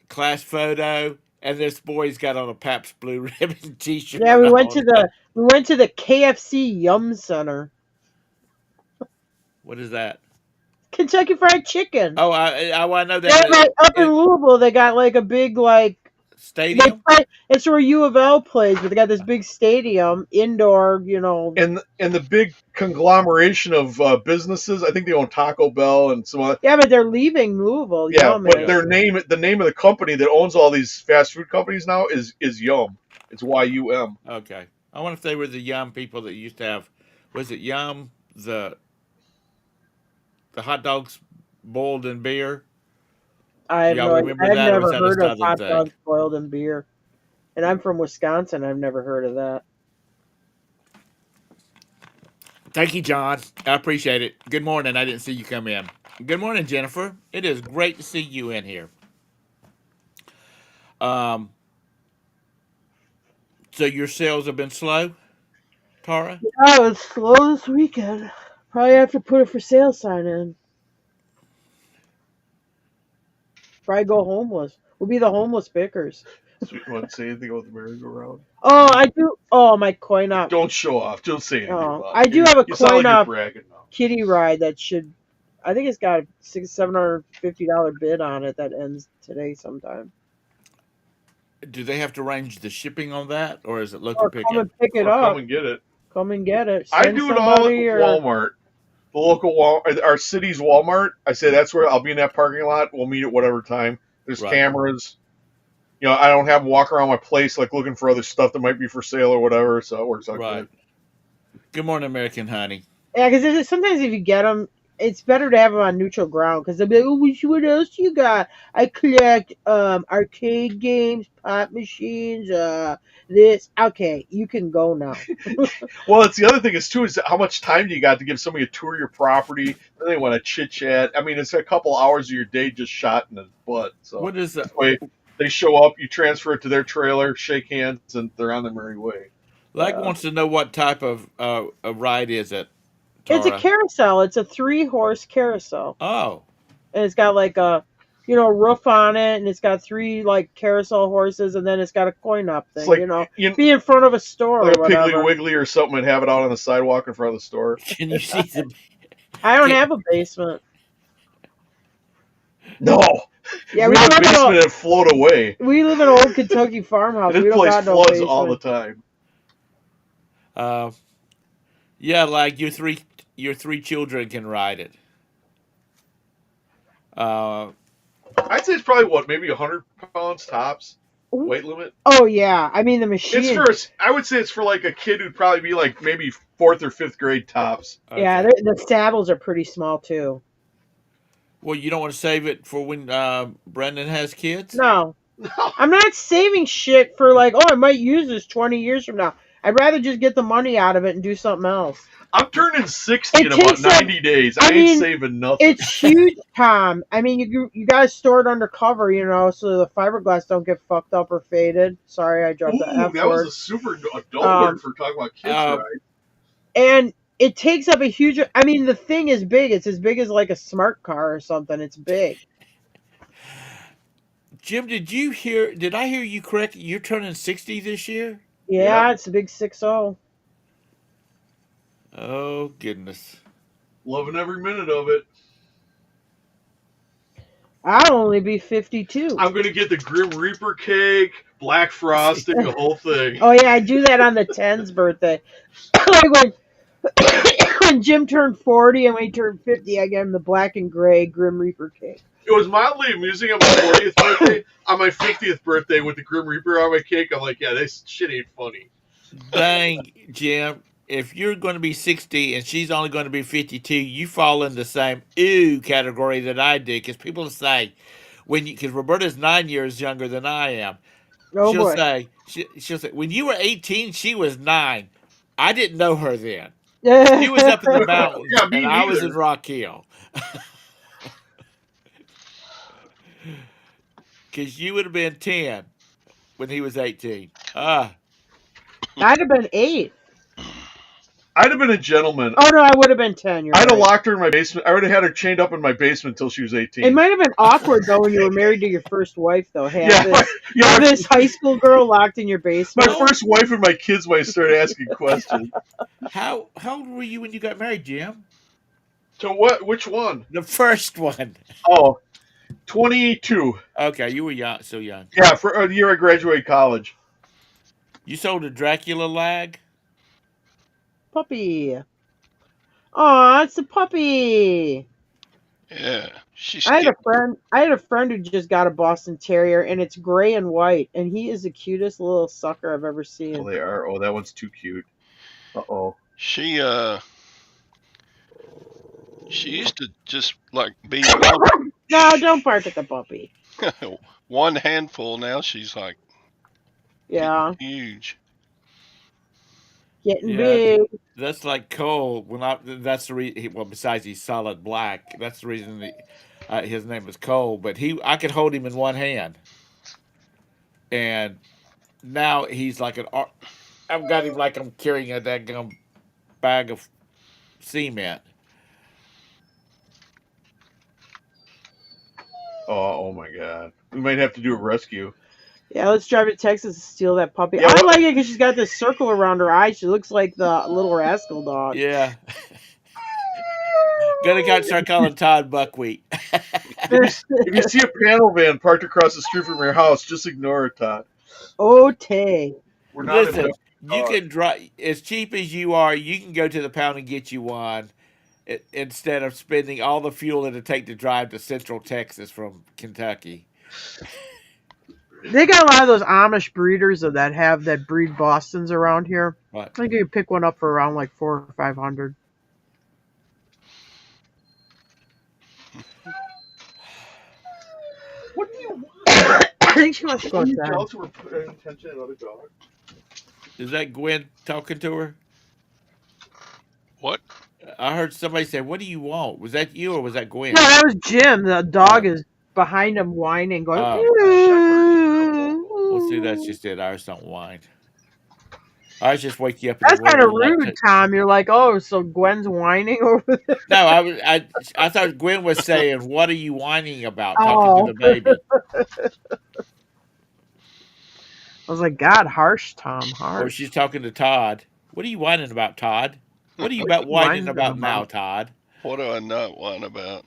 class photo, and this boy's got on a Pabst Blue Ribbon T-shirt. Yeah, we went on. to the KFC Yum Center. What is that? Kentucky Fried Chicken. Oh, I know Yeah, that like, up in Louisville, they got like a big stadium. it's where U of L plays, but they got this big stadium, indoor, And the big conglomeration of businesses. I think they own Taco Bell and some other. Yeah, but they're leaving Louisville. Yeah, Yum but is. the name of the company that owns all these fast food companies now is Yum. It's YUM. Okay, I wonder if they were the Yum people that used to have. Was it Yum the hot dogs boiled in beer? I have Y'all no idea. remember I've that, or never was that a heard of Southern hot thing? dogs boiled in beer. And I'm from Wisconsin. I've never heard of that. Thank you, John. I appreciate it. Good morning. I didn't see you come in. Good morning, Jennifer. It is great to see you in here. So your sales have been slow, Tara? Oh, it's slow this weekend. Probably have to put a for sale sign in. Probably go homeless. We'll be the homeless pickers. So you want to say anything about the merry-go-round? Oh, I do. Oh, my coin op Don't show off. Don't say anything Oh, about it. I do have a You sound coin like op you're bragging now. kitty ride that should. I think it's got a $750 bid on it that ends today sometime. Do they have to arrange the shipping on that, or is it local Or come pickup? and pick it Or up. come and get it. Come and get it. I Send do it all at somebody or Walmart. The local Walmart, our city's Walmart. I say that's where I'll be in that parking lot. We'll meet at whatever time. There's Right. cameras. I don't have them walk around my place like looking for other stuff that might be for sale or whatever. So it works out Right. good. Good morning, American Honey. yeah, because sometimes if you get them, it's better to have them on neutral ground because they'll be like, oh, what else you got? I collect arcade games, pop machines, this. Okay, you can go now. Well, it's the other thing is too is how much time do you got to give somebody a tour of your property? Then they want to chit chat. I mean, it's a couple hours of your day just shot in the butt. So What is this way, they show up, you transfer it to their trailer, shake hands, and they're on their merry way. Leg wants to know what type of a ride is it, It's a Tara? carousel. It's a 3-horse carousel, Oh, and it's got like a roof on it, and it's got 3 like carousel horses, and then it's got a coin op It's thing. like Be in front of a store like or a Piggly whatever. Wiggly or something, and have it out on the sidewalk in front of the store. can you see the? I don't Can- have a basement. No, Yeah, we have a basement and float away. we live in an old Kentucky farmhouse. This We don't place got no floods basement. all the time. Yeah, like your three children can ride it. I'd say it's probably maybe 100 pounds tops weight limit. Oh yeah, I mean the machine. I would say it's for like a kid who'd probably be like maybe 4th or 5th grade tops. Yeah, Okay. the saddles are pretty small too. Well, you don't want to save it for when Brendan has kids? No, I'm not saving shit for like, oh, I might use this 20 years from now. I'd rather just get the money out of it and do something else. I'm turning 60 It in about takes up- 90 days. I I ain't mean, saving nothing. It's huge, Tom. I mean, you guys store it under cover, so the fiberglass don't get fucked up or faded. Sorry, I dropped the Ooh, F that word. was a super adult Um, word for talking about kids, right? And it takes up a huge. I mean, the thing is big. It's as big as like a smart car or something. It's big. Jim, did I hear you correct? You're turning 60 this year? Yeah, it's a big 6-0. Oh, goodness. Loving every minute of it. I'll only be 52. I'm going to get the Grim Reaper cake, black frosting, the whole thing. Oh yeah, I do that on the 10's birthday. Like when Jim turned 40 and when he turned 50, I gave him the black and gray Grim Reaper cake. It was mildly amusing on my 40th birthday. On my 50th birthday with the Grim Reaper on my cake, I'm like, yeah, this shit ain't funny. Dang, Jim. If you're going to be 60 and she's only going to be 52, you fall in the same ooh category that I did. Because people say, because Roberta's 9 years younger than I am, Oh she'll boy. say, when you were 18, she was 9. I didn't know her then. She was up in the mountains, Yeah, me and I was neither. in Rock Hill. Because you would have been 10 when he was 18. I'd have been 8. I'd have been a gentleman. Oh no, I would have been 10. You're I'd have right. locked her in my basement. I would have had her chained up in my basement until she was 18. It might have been awkward though when you were married to your first wife though. Have yeah, have this high school girl locked in your my basement. first wife and my kids might start asking questions. How old were you when you got married, Jim? To what? Which one? The first one. Oh, 22. Okay, you were young, so young. Yeah, for a year I graduated college. You sold a Dracula lag? Puppy. Aw, it's a puppy. Yeah, she's I had a friend who just got a Boston Terrier, and it's gray and white, and he is the cutest little sucker I've ever Oh, seen. they are. Oh, that one's too cute. Uh-oh. she used to just like be No, don't bark at the puppy. one handful. Now she's like Yeah, huge. getting Yeah. big. That's like Cole. That's the reason. Well, besides he's solid black, that's the reason his name was Cole. But I could hold him in one hand, and now he's like I've got him like I'm carrying a daggum bag of cement. Oh my God. We might have to do a rescue. Yeah, let's drive to Texas and steal that puppy. Yeah, I what- like it because she's got this circle around her eye. She looks like the little rascal dog. Yeah. Gotta start calling Todd Buckwheat. If you see a panel van parked across the street from your house, just ignore it, Todd. Oh, Tay. We're not Listen, in you can drive as cheap as you are. You can go to the pound and get you one, instead of spending all the fuel it'll take to drive to Central Texas from Kentucky. They got a lot of those Amish breeders that breed Bostons around here. But I think you can pick one up for around like $400 or $500. think she wants to go Are you outside. jealous we're paying attention to another dog? Is that Gwen talking to her? What? I heard somebody say, "What do you want?" Was that you or was that Gwen? No, that was Jim. The dog is behind him whining, going. Well, see, that's just it. Ours don't whine. Ours just wake you up in That's the room. kind of and like rude, Tom. You're like, oh, so Gwen's whining over there. No, I thought Gwen was saying, "What are you whining about?" Talking Oh. to the baby. I was like, God, harsh, Tom, Or harsh. she's talking to Todd. What are you whining about, Todd? What are you about whining whining about now, about? Todd? What do I not whine about?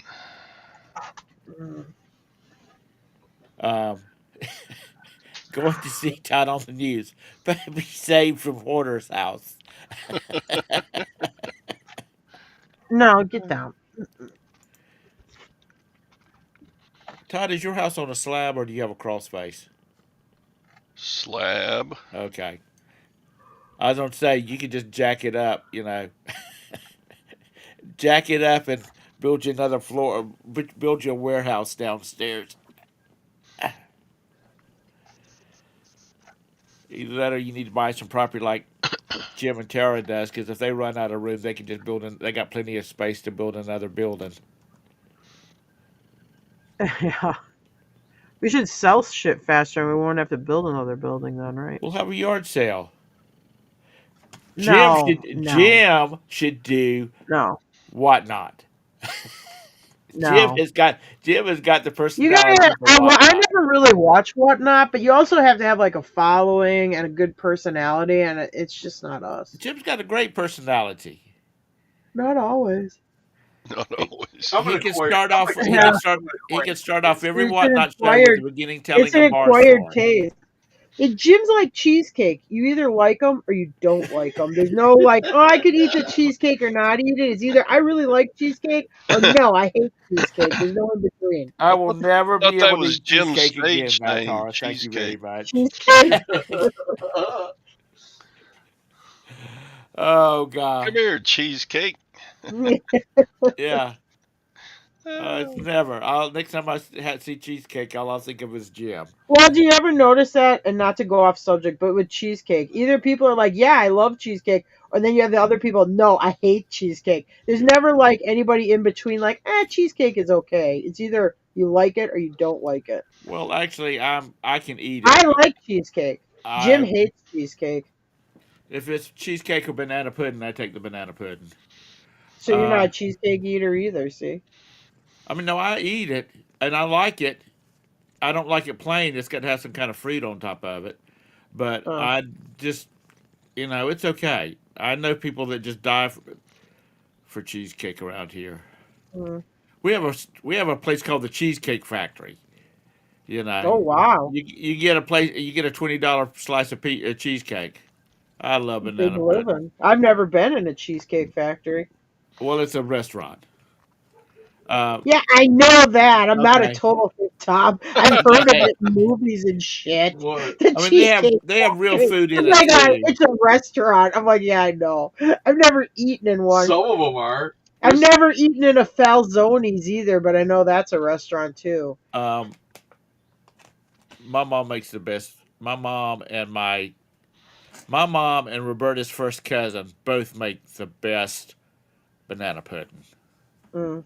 Going to see Todd on the news. Baby saved from hoarder's house. No, get down. Todd, is your house on a slab or do you have a crawl space? Slab. Okay. I was going to say, you could just jack it up, jack it up and build you another floor, build you a warehouse downstairs. Either that or you need to buy some property like Jim and Tara does, because if they run out of room, they can just they got plenty of space to build another building. Yeah. We should sell shit faster and we won't have to build another building then, right? We'll have a yard sale. No. Jim should do whatnot. No. Jim has got the You personality. gotta, for Whatnot. I never really watch Whatnot, but you also have to have like a following and a good personality, and it's just not us. Jim's got a great personality. Not always. Not always. He can start off. He can start off every It's an Whatnot show at acquired- the beginning telling It's an a bar acquired story. taste. Jim's like cheesecake. You either like them or you don't like them. There's no like, oh, I could eat the cheesecake or not eat it. It's either I really like cheesecake or no, I hate cheesecake. There's no in between. I will never thought be that able to was eat Jim's cheesecake again, stage Matt name, Tara. Thank you very Cheesecake. much. Cheesecake. Oh God, Come here, cheesecake. yeah. Never. Next time I see cheesecake, all I'll think of is Jim. Well, do you ever notice that? And not to go off subject, but with cheesecake, either people are like, "Yeah, I love cheesecake," or then you have the other people, "No, I hate cheesecake." There's never like anybody in between, like, "Cheesecake is okay." It's either you like it or you don't like it. Well, actually, I can eat it. I like cheesecake. Jim hates cheesecake. If it's cheesecake or banana pudding, I take the banana pudding. So you're not a cheesecake eater either, see? I mean, no, I eat it and I like it. I don't like it plain. It's got to have some kind of fruit on top of it. But I just, it's okay. I know people that just die for cheesecake around here. Mm. We have a place called the Cheesecake Factory. Oh wow! You get a $20 slice of cheesecake. I love banana pudding. I've never been in a cheesecake factory. Well, it's a restaurant. Yeah, I know that. I'm not a Okay. total Tom. I've heard of it in movies and shit. What? The I mean, they have real Factory. food in Oh it my God, too. it's a restaurant. I'm like, yeah, I know. I've never eaten in one. Some of them are. I've never eaten in a Falzoni's either, but I know that's a restaurant too. My mom makes the best. My mom and Roberta's first cousin both make the best banana pudding. Mm.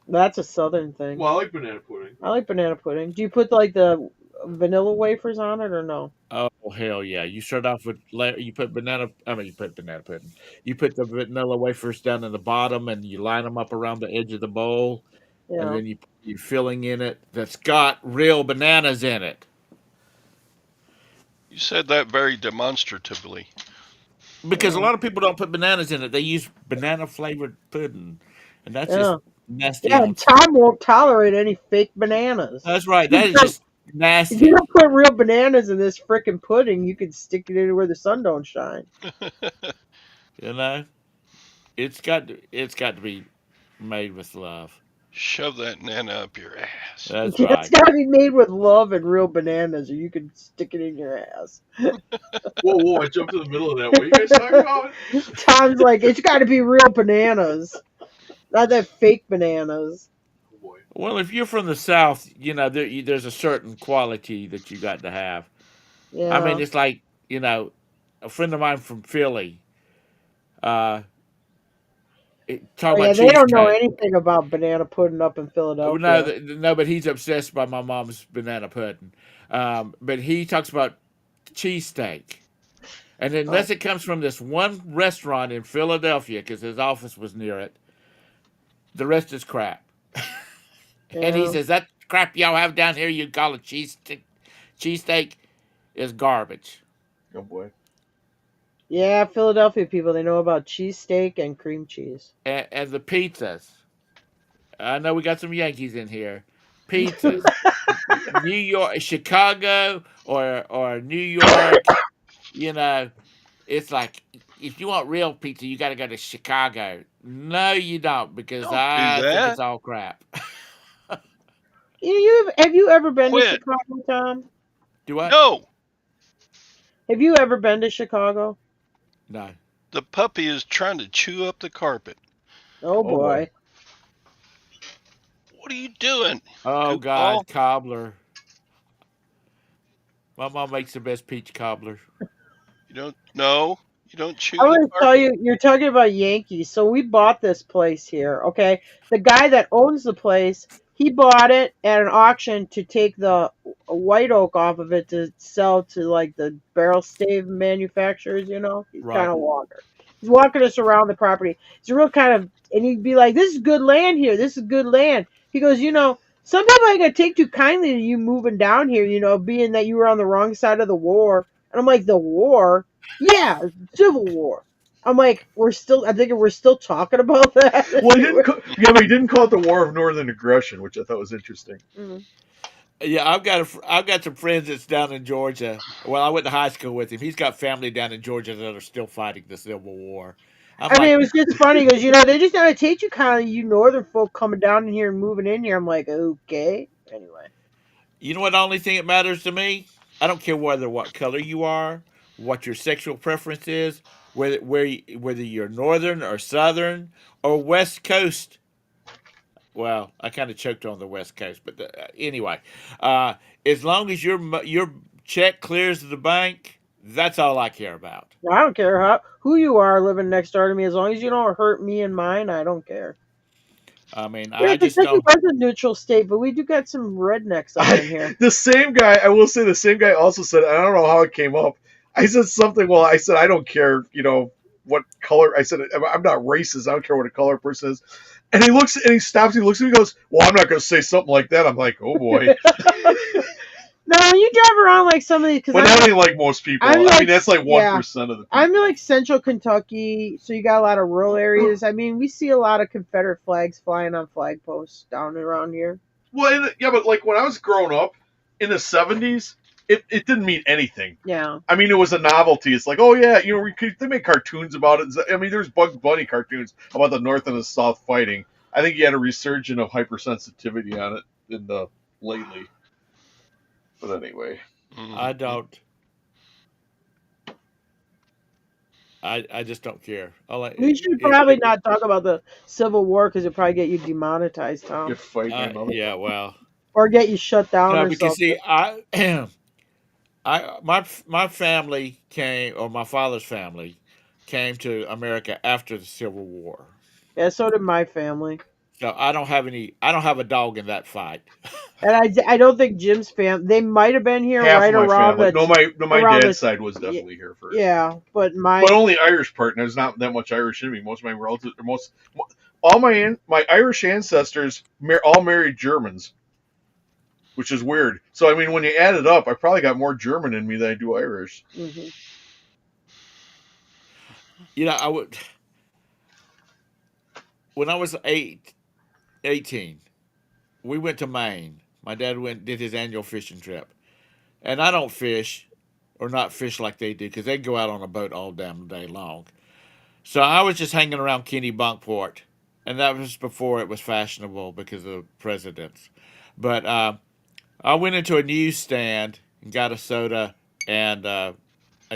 That's a southern thing. Well, I like banana pudding. I like banana pudding. Do you put like the vanilla wafers on it or no? Oh hell yeah! You start off with you put banana pudding. You put the vanilla wafers down in the bottom, and you line them up around the edge of the bowl, Yeah. and then you're filling in it that's got real bananas in it. You said that very demonstratively. Because a lot of people don't put bananas in it; they use banana flavored pudding, and that's just nasty. Yeah, and Tom won't tolerate any fake bananas. That's right. That is just If nasty. you don't put real bananas in this frickin' pudding, you can stick it in where the sun don't shine. It's got to be made with love. Shove that nana up your ass. That's It's right. got to be made with love and real bananas, or you can stick it in your ass. Whoa, I jumped in the middle of that. What are you guys talking about? Tom's like, it's got to be real bananas, not that fake bananas. Oh, boy. Well, if you're from the South, there's a certain quality that you got to have. I mean, Yeah. it's like, you know, a friend of mine from Philly, uh, Oh talking about yeah, they don't know cheesecake. anything about banana pudding up in No, Philadelphia. no, but he's obsessed by my mom's banana pudding. But he talks about cheesesteak. And Oh unless it comes from this one restaurant in Philadelphia, because his office was near it, the rest is crap. And he yeah. says, that crap y'all have down here, you call it cheesesteak, is garbage. Oh boy. Yeah, Philadelphia people, they know about cheesesteak and cream cheese. And the pizzas. I know we got some Yankees in here. Pizzas. New York, Chicago, or New York, you know, it's like if you want real pizza, you got to go to Chicago. No, you don't, because Don't do I think it's that. all crap. Have you ever been to Quit. Chicago, Tom? Do what? No. Have you ever been to Chicago? No. The puppy is trying to chew up the carpet. Oh Oh boy. boy. What are you doing, Oh goofball? God, cobbler. My mom makes the best peach cobbler. You don't know. You don't chew I the want to tell carpet. you, you're talking about Yankees. So we bought this place here, okay? The guy that owns the place, he bought it at an auction to take the white oak off of it to sell to like the barrel stave manufacturers, you know? He's kind Right. of walker. He's walking us around the property. It's a real kind of, and he'd be like, this is good land here. This is good land. He goes, some people ain't going to take too kindly to you moving down here, being that you were on the wrong side of the war. And I'm like, the war? Yeah, Civil War. I'm like, I think we're still talking about that. Well, yeah, but he didn't call it the War of Northern Aggression, which I thought was interesting. Mm. Yeah, I've got some friends that's down in Georgia. Well, I went to high school with him. He's got family down in Georgia that are still fighting the Civil War. I'm I mean, it like, was just funny because they just gotta take you kind of you northern folk coming down in here and moving in here. I'm like, okay. Anyway, you know what? The only thing that matters to me, I don't care what color you are, what your sexual preference is, whether you're northern or southern or west coast. Well, I kind of choked on the west coast, but anyway, as long as your check clears the bank, that's all I care about. I don't care who you are living next door to me, as long as you don't hurt me and mine. I don't care. I mean, Yeah, I just Kentucky don't. was a neutral state, but we do got some rednecks up in here. The same guy, I will say, the same guy also said, I don't know how it came up. I said something. Well, I said I don't care, what color. I said I'm not racist. I don't care what a color person is. And he looks and he stops. He looks at me. And goes, "Well, I'm not going to say something like that." I'm like, "Oh boy!" No, you drive around like some of these because But that ain't like most people. I'm I like, mean, that's like 1% yeah. of the people. I'm in like central Kentucky, so you got a lot of rural areas. I mean, we see a lot of Confederate flags flying on flag posts down around here. Well, yeah, but like when I was growing up in the 70s, it didn't mean anything. Yeah. I mean, it was a novelty. It's like, oh yeah, they make cartoons about it. I mean, there's Bugs Bunny cartoons about the North and the South fighting. I think you had a resurgence of hypersensitivity on it lately. But anyway, I don't. I just don't care. We should probably not talk about the Civil War because it'll probably get you demonetized, Tom, get fighting another. Yeah, well, or get you shut down no, or because something. see, my family came, or my father's family came to America after the Civil War. Yeah, so did my family, So I don't have a dog in that fight. and I don't think Jim's family. They might have been here Half right of my around family. the My around dad's the side was definitely here first. yeah, but But only Irish part, and there's not that much Irish in me. Most of my relatives, all my Irish ancestors, all married Germans, which is weird. So I mean, when you add it up, I probably got more German in me than I do Irish. Mm-hmm. I would. When I was 18, we went to Maine. My dad did his annual fishing trip, and I don't fish, or not fish like they do, because they go out on a boat all damn day long. So I was just hanging around Kennebunkport, and that was before it was fashionable because of the presidents. But I went into a newsstand and got a soda and a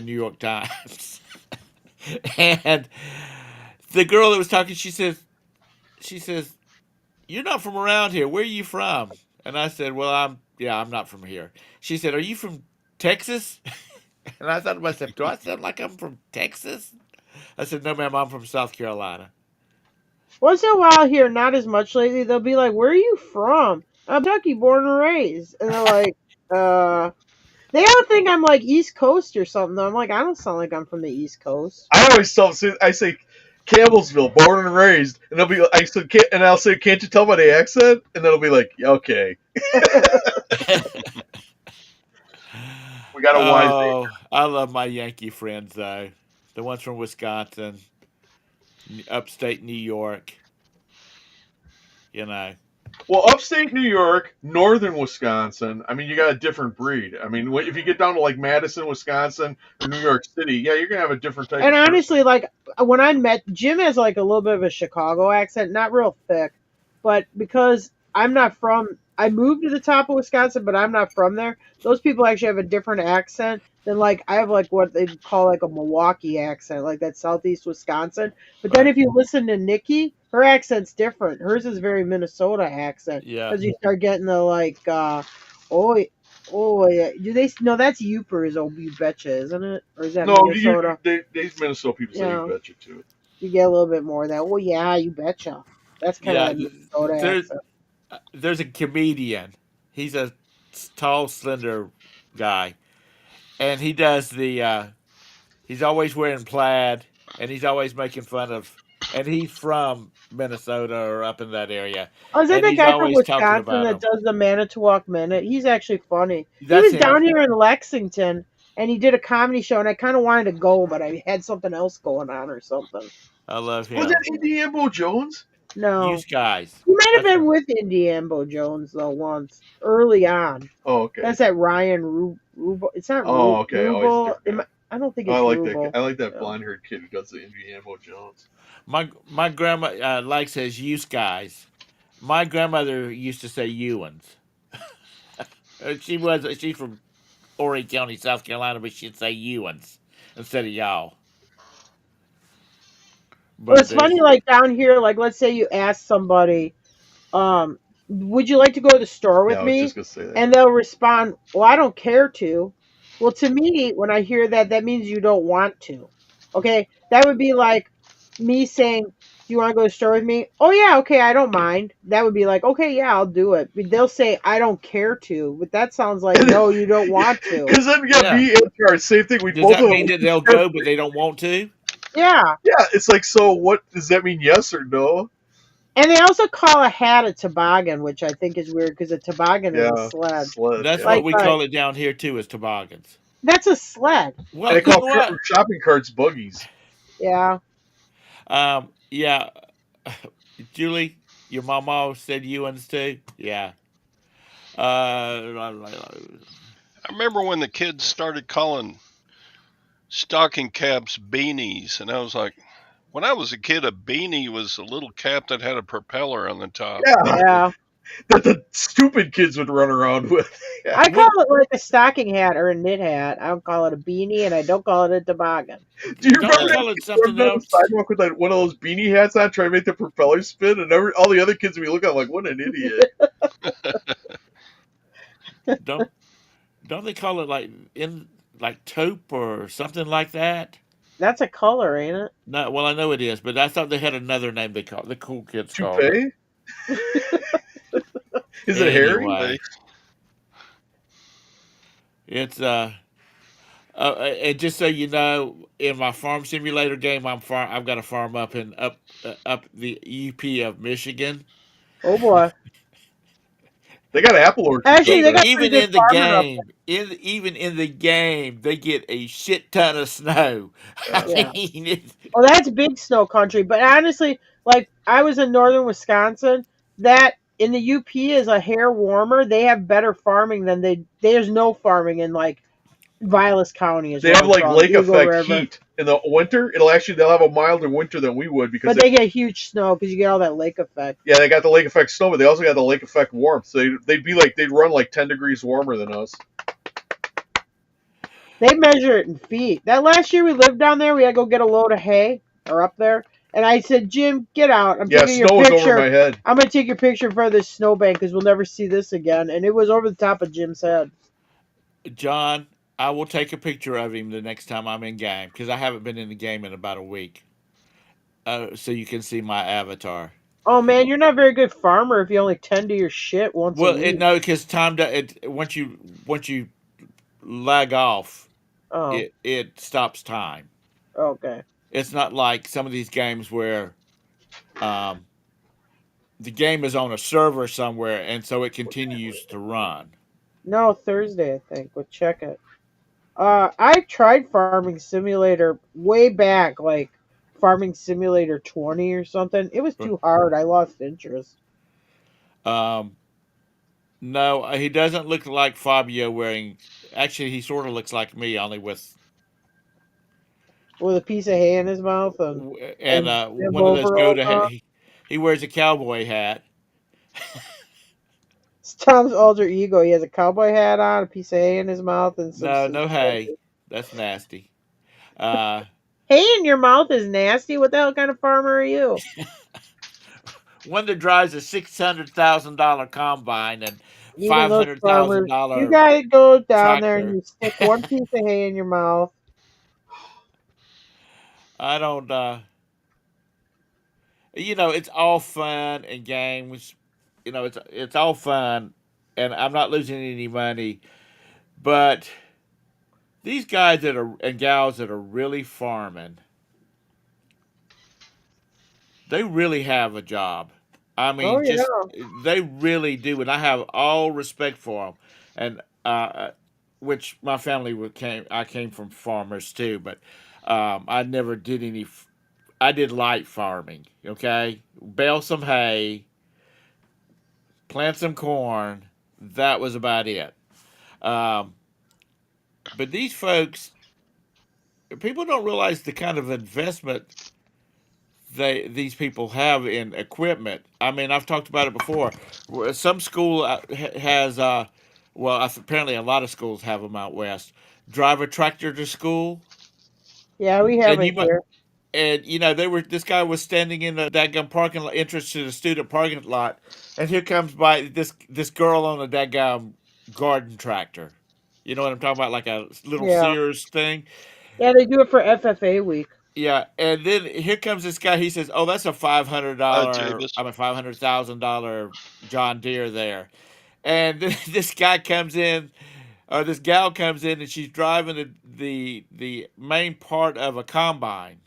New York Times, and the girl that was talking, she says, "You're not from around here. Where are you from?" And I said, "Well, I'm not from here." She said, "Are you from Texas?" And I thought to myself, "Do I sound like I'm from Texas?" I said, "No, ma'am, I'm from South Carolina." Once in a while here, not as much lately, they'll be like, "Where are you from?" "I'm Kentucky, born and raised." And they're like, they all think I'm like East Coast or something. Though. I'm like, I don't sound like I'm from the East Coast. I always tell them, I say Campbellsville, born and raised, and they'll be. I'll say, "Can't you tell by the accent?" And then they'll be like, "Yeah, okay, we got a wise." Oh, I love my Yankee friends though. The ones from Wisconsin, upstate New York. You know. Well, upstate New York, northern Wisconsin. I mean, you got a different breed. I mean, if you get down to like Madison, Wisconsin, or New York City, yeah, you're gonna have a different type. And of honestly, like when I met Jim, has like a little bit of a Chicago accent, not real thick, but because I'm not from, I moved to the top of Wisconsin, but I'm not from there. Those people actually have a different accent than like I have like what they call like a Milwaukee accent, like that southeast Wisconsin. But then Right. if you listen to Nikki, her accent's different. Hers is very Minnesota accent Yeah. because you start getting the like, oh. Oh yeah, do they? No, that's Yoopers. Oh, you betcha, isn't it? Or is that No, Minnesota? these Minnesota people say Yeah. you betcha too. You get a little bit more of that. Oh yeah, you betcha. That's kind Yeah. of like Minnesota There's accent. there's a comedian. He's a tall, slender guy, and he does the. He's always wearing plaid, and he's always making fun of. And he's from Minnesota or up in that area, Oh, is that and that he's guy from always talking Wisconsin about that him. does the Manitowoc Minute? He's actually funny. He That's was him. down here in Lexington, and he did a comedy show, and I kind of wanted to go, but I had something else going on or something. I love Was him. that Indiana Jones? No, You guys. he might have That's been a- with Indiana Jones though once early on. Oh, okay. That's that Ryan Rubel. It's not Oh, okay. Oh, he's Rubel. different. I don't think Oh, it's I like Rubel. that. I like that Yeah. blonde-haired kid who does the Indiana Jones. My grandma likes says "you guys." My grandmother used to say "Ewans." She's from Horry County, South Carolina, but she'd say "Ewans" instead of "y'all." Well, But it's funny, like down here, like let's say you ask somebody, would you like to go to the store with Yeah, I was me? just gonna say that. And they'll respond, well, I don't care to. Well, to me, when I hear that, that means you don't want to. Okay, that would be like me saying, "Do you want to go to the store with me?" "Oh yeah, okay, I don't mind." That would be like, "Okay, yeah, I'll do it." But they'll say, "I don't care to," but that sounds like no, you don't want to. Because then we got Yeah. me and our same thing. We does both that of mean them. that they'll go, but they don't want to? Yeah, Yeah, it's like, so what does that mean? Yes or no? and they also call a hat a toboggan, which I think is weird because a toboggan is Yeah, a sled. That's yeah. Like, what we call it down here too, is toboggans. That's a sled. Well, And they you call know what? shopping carts buggies. Yeah. Yeah. Julie, your mama said "Ewans" too. Yeah. I remember when the kids started calling stocking caps beanies, and I was like, when I was a kid, a beanie was a little cap that had a propeller on the top. Yeah, Yeah. that the stupid kids would run around with. I call it like a stocking hat or a knit hat. I don't call it a beanie and I don't call it a toboggan. Do you Don't remember they that call it kid something running down else? the sidewalk with like one of those beanie hats on, trying to make the propeller spin, and all the other kids would be looking at him like, "What an idiot!" Don't they call it like taupe or something like that? That's a color, ain't it? No, well I know it is, but I thought they had another name they call the cool kids called it. Toupee? Is it hairy? Anyway, it's and just so you know, in my farm simulator game, I've got a farm up the UP of Michigan. Oh boy. They got apple orchards. Actually, they up got there. pretty Even good in the farming up game, even in the game, they get a shit ton of snow. I Yeah. mean, it's, Well, that's big snow country. But honestly, like I was in northern Wisconsin, that in the UP is a hair warmer. They have better farming than there's no farming in like Vilas County is They what have I'm like from. lake Eagle effect River. heat in the winter. They'll have a milder winter than we would because But they get huge snow because you get all that lake effect. yeah, they got the lake effect snow, but they also got the lake effect warmth. So they'd run like 10 degrees warmer than us. They measure it in feet. That last year we lived down there, we had to go get a load of hay or up there, And I said, Jim, get out. I'm Yeah, taking your snow was over picture. my head. I'm going to take your picture in front of this snowbank because we'll never see this again. And it was over the top of Jim's head. John, I will take a picture of him the next time I'm in game because I haven't been in the game in about a week. So you can see my avatar. Oh, man, you're not a very good farmer if you only tend to your shit once a Well, week. no, because once you lag off, Oh, it stops time. okay. It's not like some of these games where um, the game is on a server somewhere and so it continues to run. No, Thursday, I think. We'll check it. I tried Farming Simulator way back, like Farming Simulator 20 or something. It was too hard. I lost interest. Um, no, he doesn't look like Fabio wearing. Actually, he sort of looks like me, only with With a piece of hay in his mouth and them one of those overalls go on. to. He wears a cowboy hat. It's Tom's alter ego. He has a cowboy hat on, a piece of hay in his mouth, and some No hay. That's nasty. hay in your mouth is nasty. What the hell kind of farmer are you? One that drives a $600,000 combine and Even those $500,000 farmers, you gotta go down there and tractor. you stick one piece of hay in your mouth. I don't. It's all fun and games. It's all fun, and I'm not losing any money. But these guys and gals that are really farming, they really have a job. I mean, Oh yeah. they really do, and I have all respect for them. And which my family I came from farmers too, but I never did any. I did light farming. Okay, bale some hay, plant some corn. That was about it. Um, but these folks, people don't realize the kind of investment these people have in equipment. I mean, I've talked about it before. Some school has, apparently a lot of schools have them out west. Drive a tractor to school, Yeah, we have and it here. this guy was standing in the daggum parking lot, entrance to the student parking lot, and here comes by this girl on a daggum garden tractor. You know what I'm talking about, like a little Yeah. Sears thing. Yeah, they do it for FFA week. Yeah, and then here comes this guy. He says, "Oh, that's a Javis. $500,000 John Deere there." And then this guy comes in, or this gal comes in, and she's driving the main part of a combine.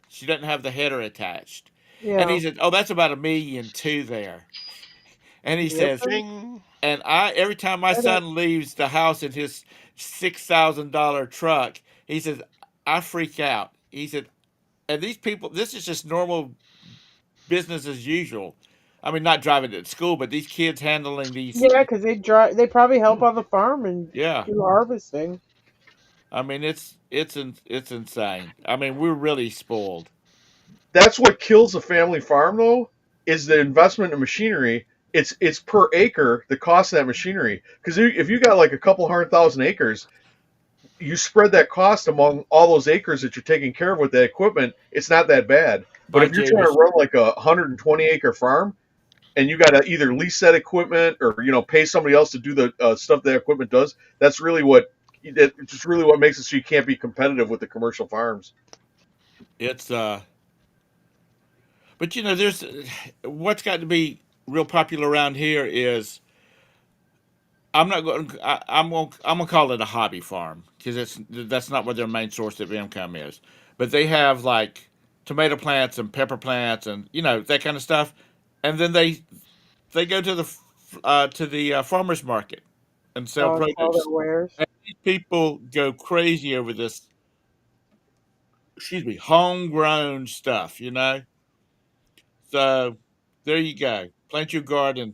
She doesn't have the header attached. And Yeah. he said, "Oh, that's about $1,200,000 there." And he says, Really? Ding. and every time my son leaves the house in his $6,000 truck, he says, I freak out. He said, and these people, this is just normal business as usual. I mean, not driving to school, but these kids handling these. Yeah, because they probably help on the farm and Yeah, do harvesting. I mean, it's insane. I mean, we're really spoiled. That's what kills a family farm, though, is the investment in machinery. It's per acre the cost of that machinery. Because if you got like a couple 100,000 acres, you spread that cost among all those acres that you're taking care of with that equipment. It's not that bad. But if you're trying to run like a 120 acre farm, and you got to either lease that equipment or pay somebody else to do the stuff that equipment does, it's really what makes it so you can't be competitive with the commercial farms. It's but there's what's got to be real popular around here is I'm gonna call it a hobby farm because that's not what their main source of income is. But they have like tomato plants and pepper plants and that kind of stuff, and then they go to the farmers market and sell Sell produce. their wares. And these people go crazy over this. Excuse me, homegrown stuff. So there you go. Plant your garden.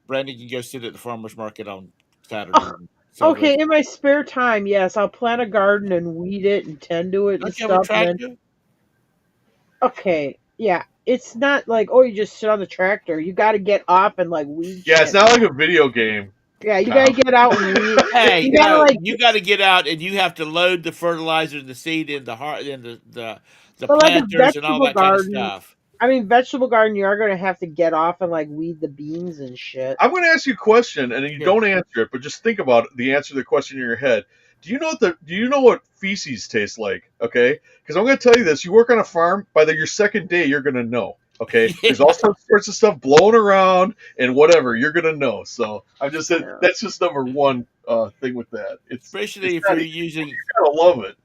Brandy can go sit at the farmer's market on Saturday. Okay, in my spare time, yes, I'll plant a garden and weed it and tend to it and Don't you have a stuff. tractor? Okay, yeah, it's not like you just sit on the tractor. You got to get off and like weed. Yeah, shit. it's not like a video game. Yeah, you gotta get out and weed. Hey, You gotta no, like, you got to get out and you have to load the fertilizer and the seed in the but like a planters and all vegetable that kind of garden. stuff. I mean, vegetable garden, you are gonna have to get off and like weed the beans and shit. I'm going to ask you a question, and you Yeah. don't answer it, but just think about the answer to the question in your head. Do you know what feces tastes like? Okay, because I'm going to tell you this: you work on a farm. By your second day, you're going to know. Okay, there's all sorts of stuff blowing around and whatever. You're going to know. So I'm just saying Yeah. that's just number one thing with that. Especially if not- you're using, you gotta love it.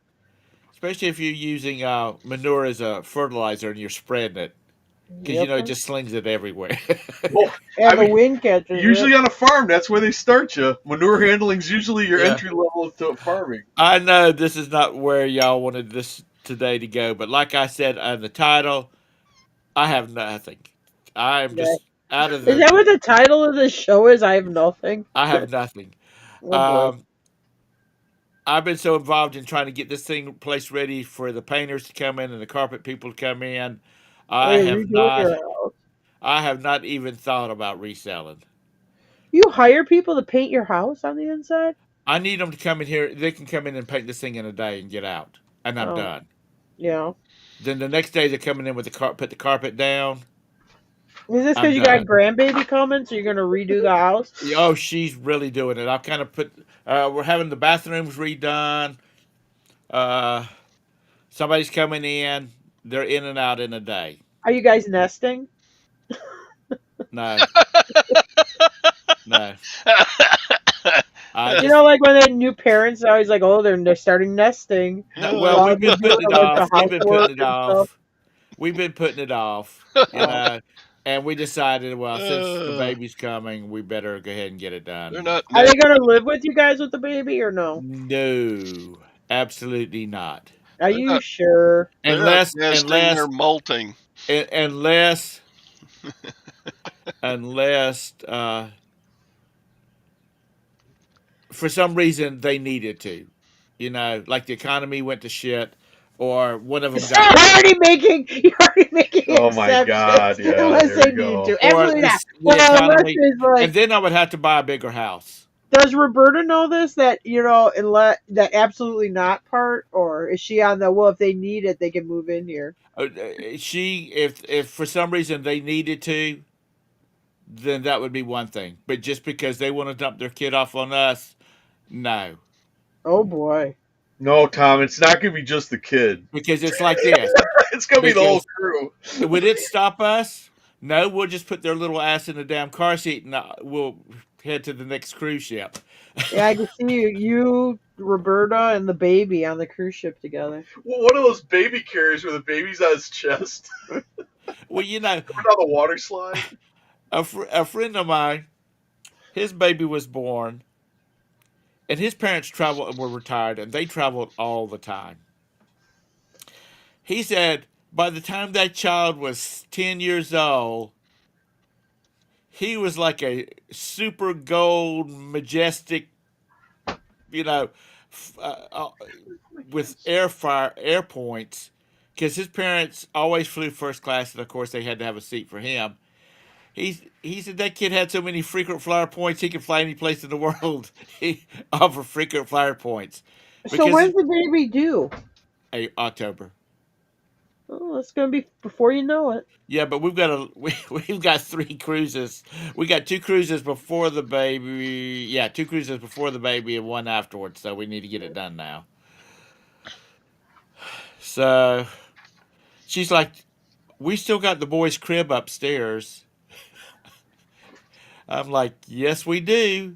especially if you're using manure as a fertilizer and you're spreading it, because Yep. it just slings it everywhere. Well, Yeah, I the mean, wind catches usually it. on a farm, that's where they start you. Manure handling's usually your Yeah. entry level to farming. I know this is not where y'all wanted this today to go, but like I said on the title, I have nothing. I'm Yeah. just out of Is that the. what the title of the show is? I have nothing. I have nothing. Oh boy. I've been so involved in trying to get this thing place ready for the painters to come in and the carpet people to come in. Oh, I you're have redoing not. your house. I have not even thought about reselling. You hire people to paint your house on the inside? I need them to come in here. They can come in and paint this thing in a day and get out, and I'm Oh. done. Yeah. Then the next day they're coming in with put the carpet down. Is this I'm because you got done. grandbaby coming, so you're gonna redo the house? Oh, she's really doing it. I've kind of put. We're having the bathrooms redone. Somebody's coming in. They're in and out in a day. Are you guys nesting? No, no. I You just know, like when they had new parents, they're always like, "Oh, they're starting nesting." no. Well, we've been Doing, putting it like, the off. We've been housework putting it and stuff. off. We've been putting it off. Oh. And we decided, well, since the Uh, baby's coming, we better go ahead and get it they're done. not Are they gonna live with you guys with the baby or no? No, absolutely not. Are they're you not sure? they're not Unless, nesting, they're molting. unless, unless, for some reason they needed to, like the economy went to shit, or one of them You're got, already making Oh my exceptions. God, yeah, Unless there they you need go. to. or Absolutely not. the Well, unless economy, there's like, and then I would have to buy a bigger house. does Roberta know this? That unless that absolutely not part, or is she on the well? If they need it, they can move in here. If for some reason they needed to, then that would be one thing. But just because they want to dump their kid off on us, no. Oh boy. No, Tom, it's not going to be just the kid. Because it's like this. It's going to be the whole Because crew. would it stop us? No, we'll just put their little ass in the damn car seat and we'll head to the next cruise ship. Yeah, I can see you, Roberta, and the baby on the cruise ship together. Well, one of those baby carriers where the baby's on his chest, Well, going down the water slide. a friend of mine, his baby was born, and his parents were retired, and they traveled all the time. He said by the time that child was 10 years old, he was like a super gold, majestic, you know, with air points, because his parents always flew first class, and of course they had to have a seat for him. He said that kid had so many frequent flyer points he could fly any place in the world off of frequent flyer points. So when's the baby due? October. Oh, it's gonna be before you know it. Yeah, but we've got 3 cruises. We got 2 cruises before the baby. Yeah, 2 cruises before the baby and 1 afterwards. So we need to get it done now. So she's like, "We still got the boys' crib upstairs." I'm like, "Yes, we do."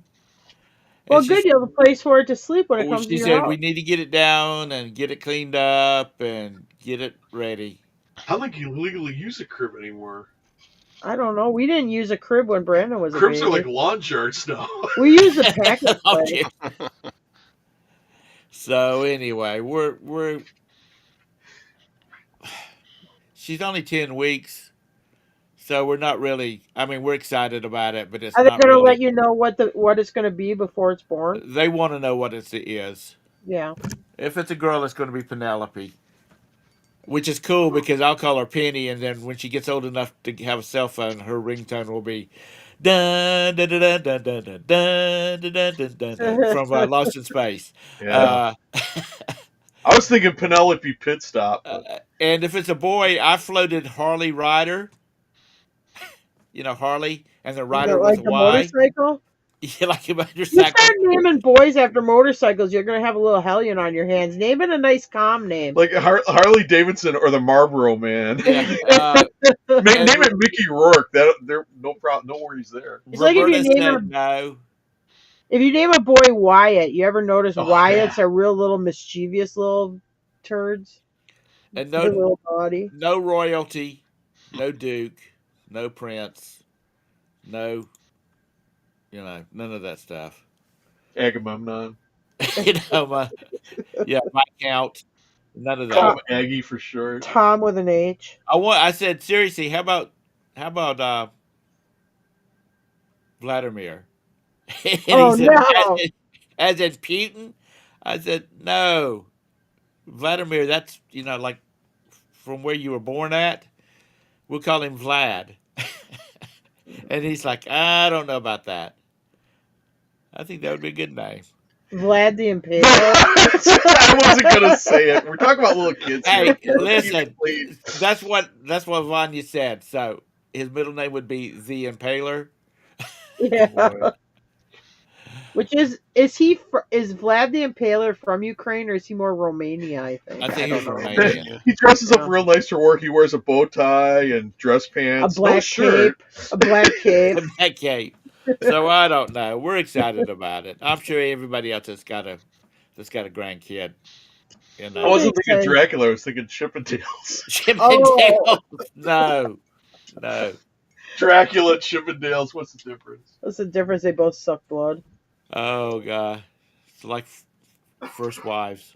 Well, And good. You have a place for it to sleep when it comes to she your said house. we need to get it down and get it cleaned up and get it ready. I don't think you legally use a crib anymore. I don't know. We didn't use a crib when Brandon was a Cribs baby. are like lawn charts now. We used a package play. Okay. So anyway, we're she's only 10 weeks, so we're not really. I mean, we're excited about it, but it's Are they not going to really. let you know what it's going to be before it's born? They want to know what it is. Yeah. If it's a girl, it's going to be Penelope, which is cool because I'll call her Penny, and then when she gets old enough to have a cell phone, her ringtone will be Dun, dun, dun, dun, dun, dun, dun, dun, dun, dun, dun, dun, dun, from Lost in Space. Yeah. Uh, I was thinking Penelope Pit Stop, but and if it's a boy, I floated Harley Rider. You know Harley, and the rider with Like a the Y. motorcycle. You like a You motorcycle? start naming boys after motorcycles, you're gonna have a little hellion on your hands. Name it a nice, calm name. like Harley Davidson or the Marlboro Man. Yeah. Name And it Mickey Rourke. That there no problem, no worries there. It's like if you Roberta name said no. If you name a boy Wyatt, you ever notice Oh, Wyatts yeah. are real little mischievous little turds? And They're no, little naughty. no royalty, no duke, no prince, no, none of that stuff. Agamemnon. My count, none of Call that. him Aggie for short. Tom with an H. I said seriously. How about Vladimir? And he Oh said, no! as in Putin. I said no, Vladimir. That's like from where you were born at. We'll call him Vlad. And he's like, I don't know about that. I think that would be a good name. Vlad the Impaler. I wasn't gonna say it. We're talking about little kids Hey, here. listen, Please. that's what Vanya said. So his middle name would be the Impaler. Yeah. Which is Vlad the Impaler from Ukraine or is he more Romania? I think. I think don't he's know. Romanian. He dresses up Yeah. real nice for work. He wears a bow tie and dress A pants. black No shirt. cape. A black cape. That cape. So I don't know. We're excited about it. I'm sure everybody else that's got a grandkid. I wasn't Makes thinking sense. Dracula. I was thinking Chippendales. Chippendale. Oh. No. Dracula, Chippendales. What's the difference? What's the difference? They both suck blood. Oh god. It's like first wives.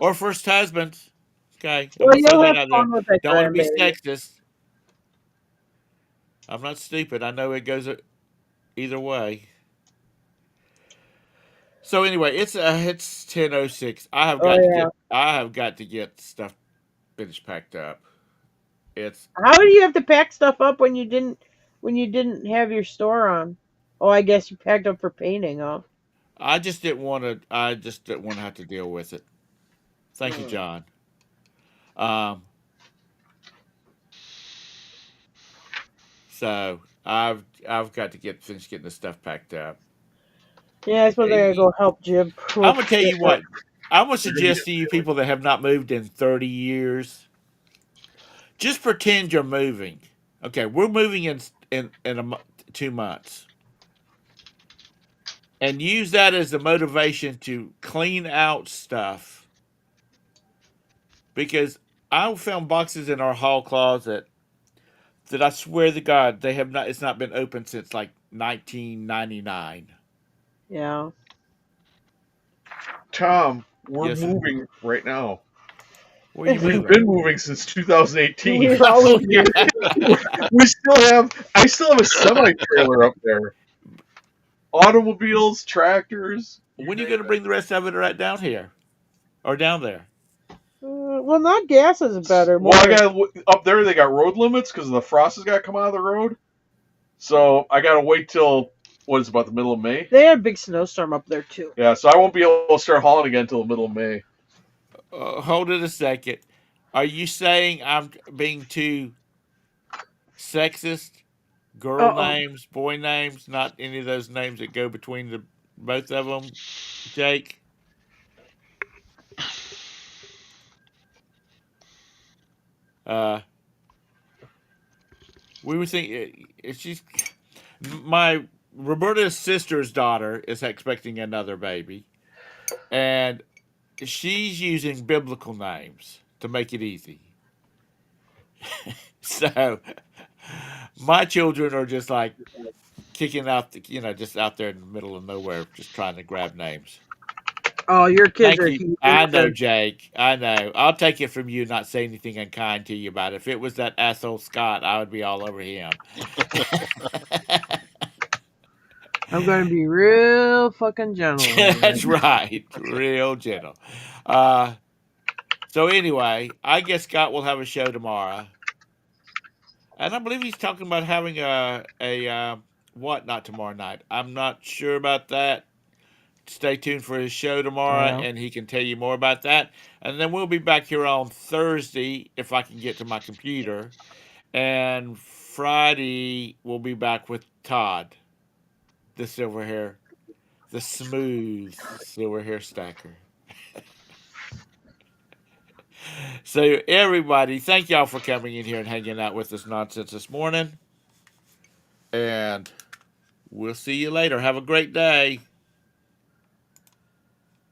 Or first husbands. Okay. I'm Well, gonna throw you'll that have out there. fun with that Don't want to be grandbaby. sexist. I'm not stupid. I know it goes either way. So anyway, it's 10:06. I have got to get stuff finished packed up. It's How do you have to pack stuff up when you didn't have your store on? Oh, I guess you packed up for painting, huh? I just didn't want to have to deal with it. Thank you, John. So I've got to finish getting the stuff packed up. Yeah, I suppose I gotta go help Jim. I'm gonna tell you what. I'm gonna suggest to you people that have not moved in 30 years. Just pretend you're moving. Okay, we're moving in 2 months, and use that as the motivation to clean out stuff. Because I found boxes in our hall closet that I swear to God they have not. It's not been opened since like 1999. Yeah. Tom, we're Yes, sir. moving right now. Where are you We've moving? been moving since 2018. We've always Yeah. I still have a semi trailer up there. Automobiles, tractors. When are you going to bring the rest of it right down here, or down there? well, not gas is better. Well, I got up there. They got road limits because the frost has got to come out of the road. So I got to wait till what is it, about the middle of May. They had a big snowstorm up there too. Yeah, so I won't be able to start hauling again until the middle of May. Hold it a second. Are you saying I'm being too sexist? Girl names, boy names, not any of those names that go between the both of them, Jake? We were thinking she's my Roberta's sister's daughter is expecting another baby, and she's using biblical names to make it easy. So my children are just like kicking out just out there in the middle of nowhere, just trying to grab names. Oh, your kids Thank are you. huge. I know, Jake. I know. I'll take it from you not saying anything unkind to you about it. If it was that asshole Scott, I would be all over him. I'm gonna be real fucking gentle. That's right. Real gentle. So anyway, I guess Scott will have a show tomorrow. And I believe he's talking about having a whatnot tomorrow night. I'm not sure about that. Stay tuned for his show tomorrow, Yeah. and he can tell you more about that. And then we'll be back here on Thursday if I can get to my computer. And Friday we'll be back with Todd, the silver hair, the smooth silver hair stacker. So everybody, thank y'all for coming in here and hanging out with us nonsense this morning. And we'll see you later. Have a great day.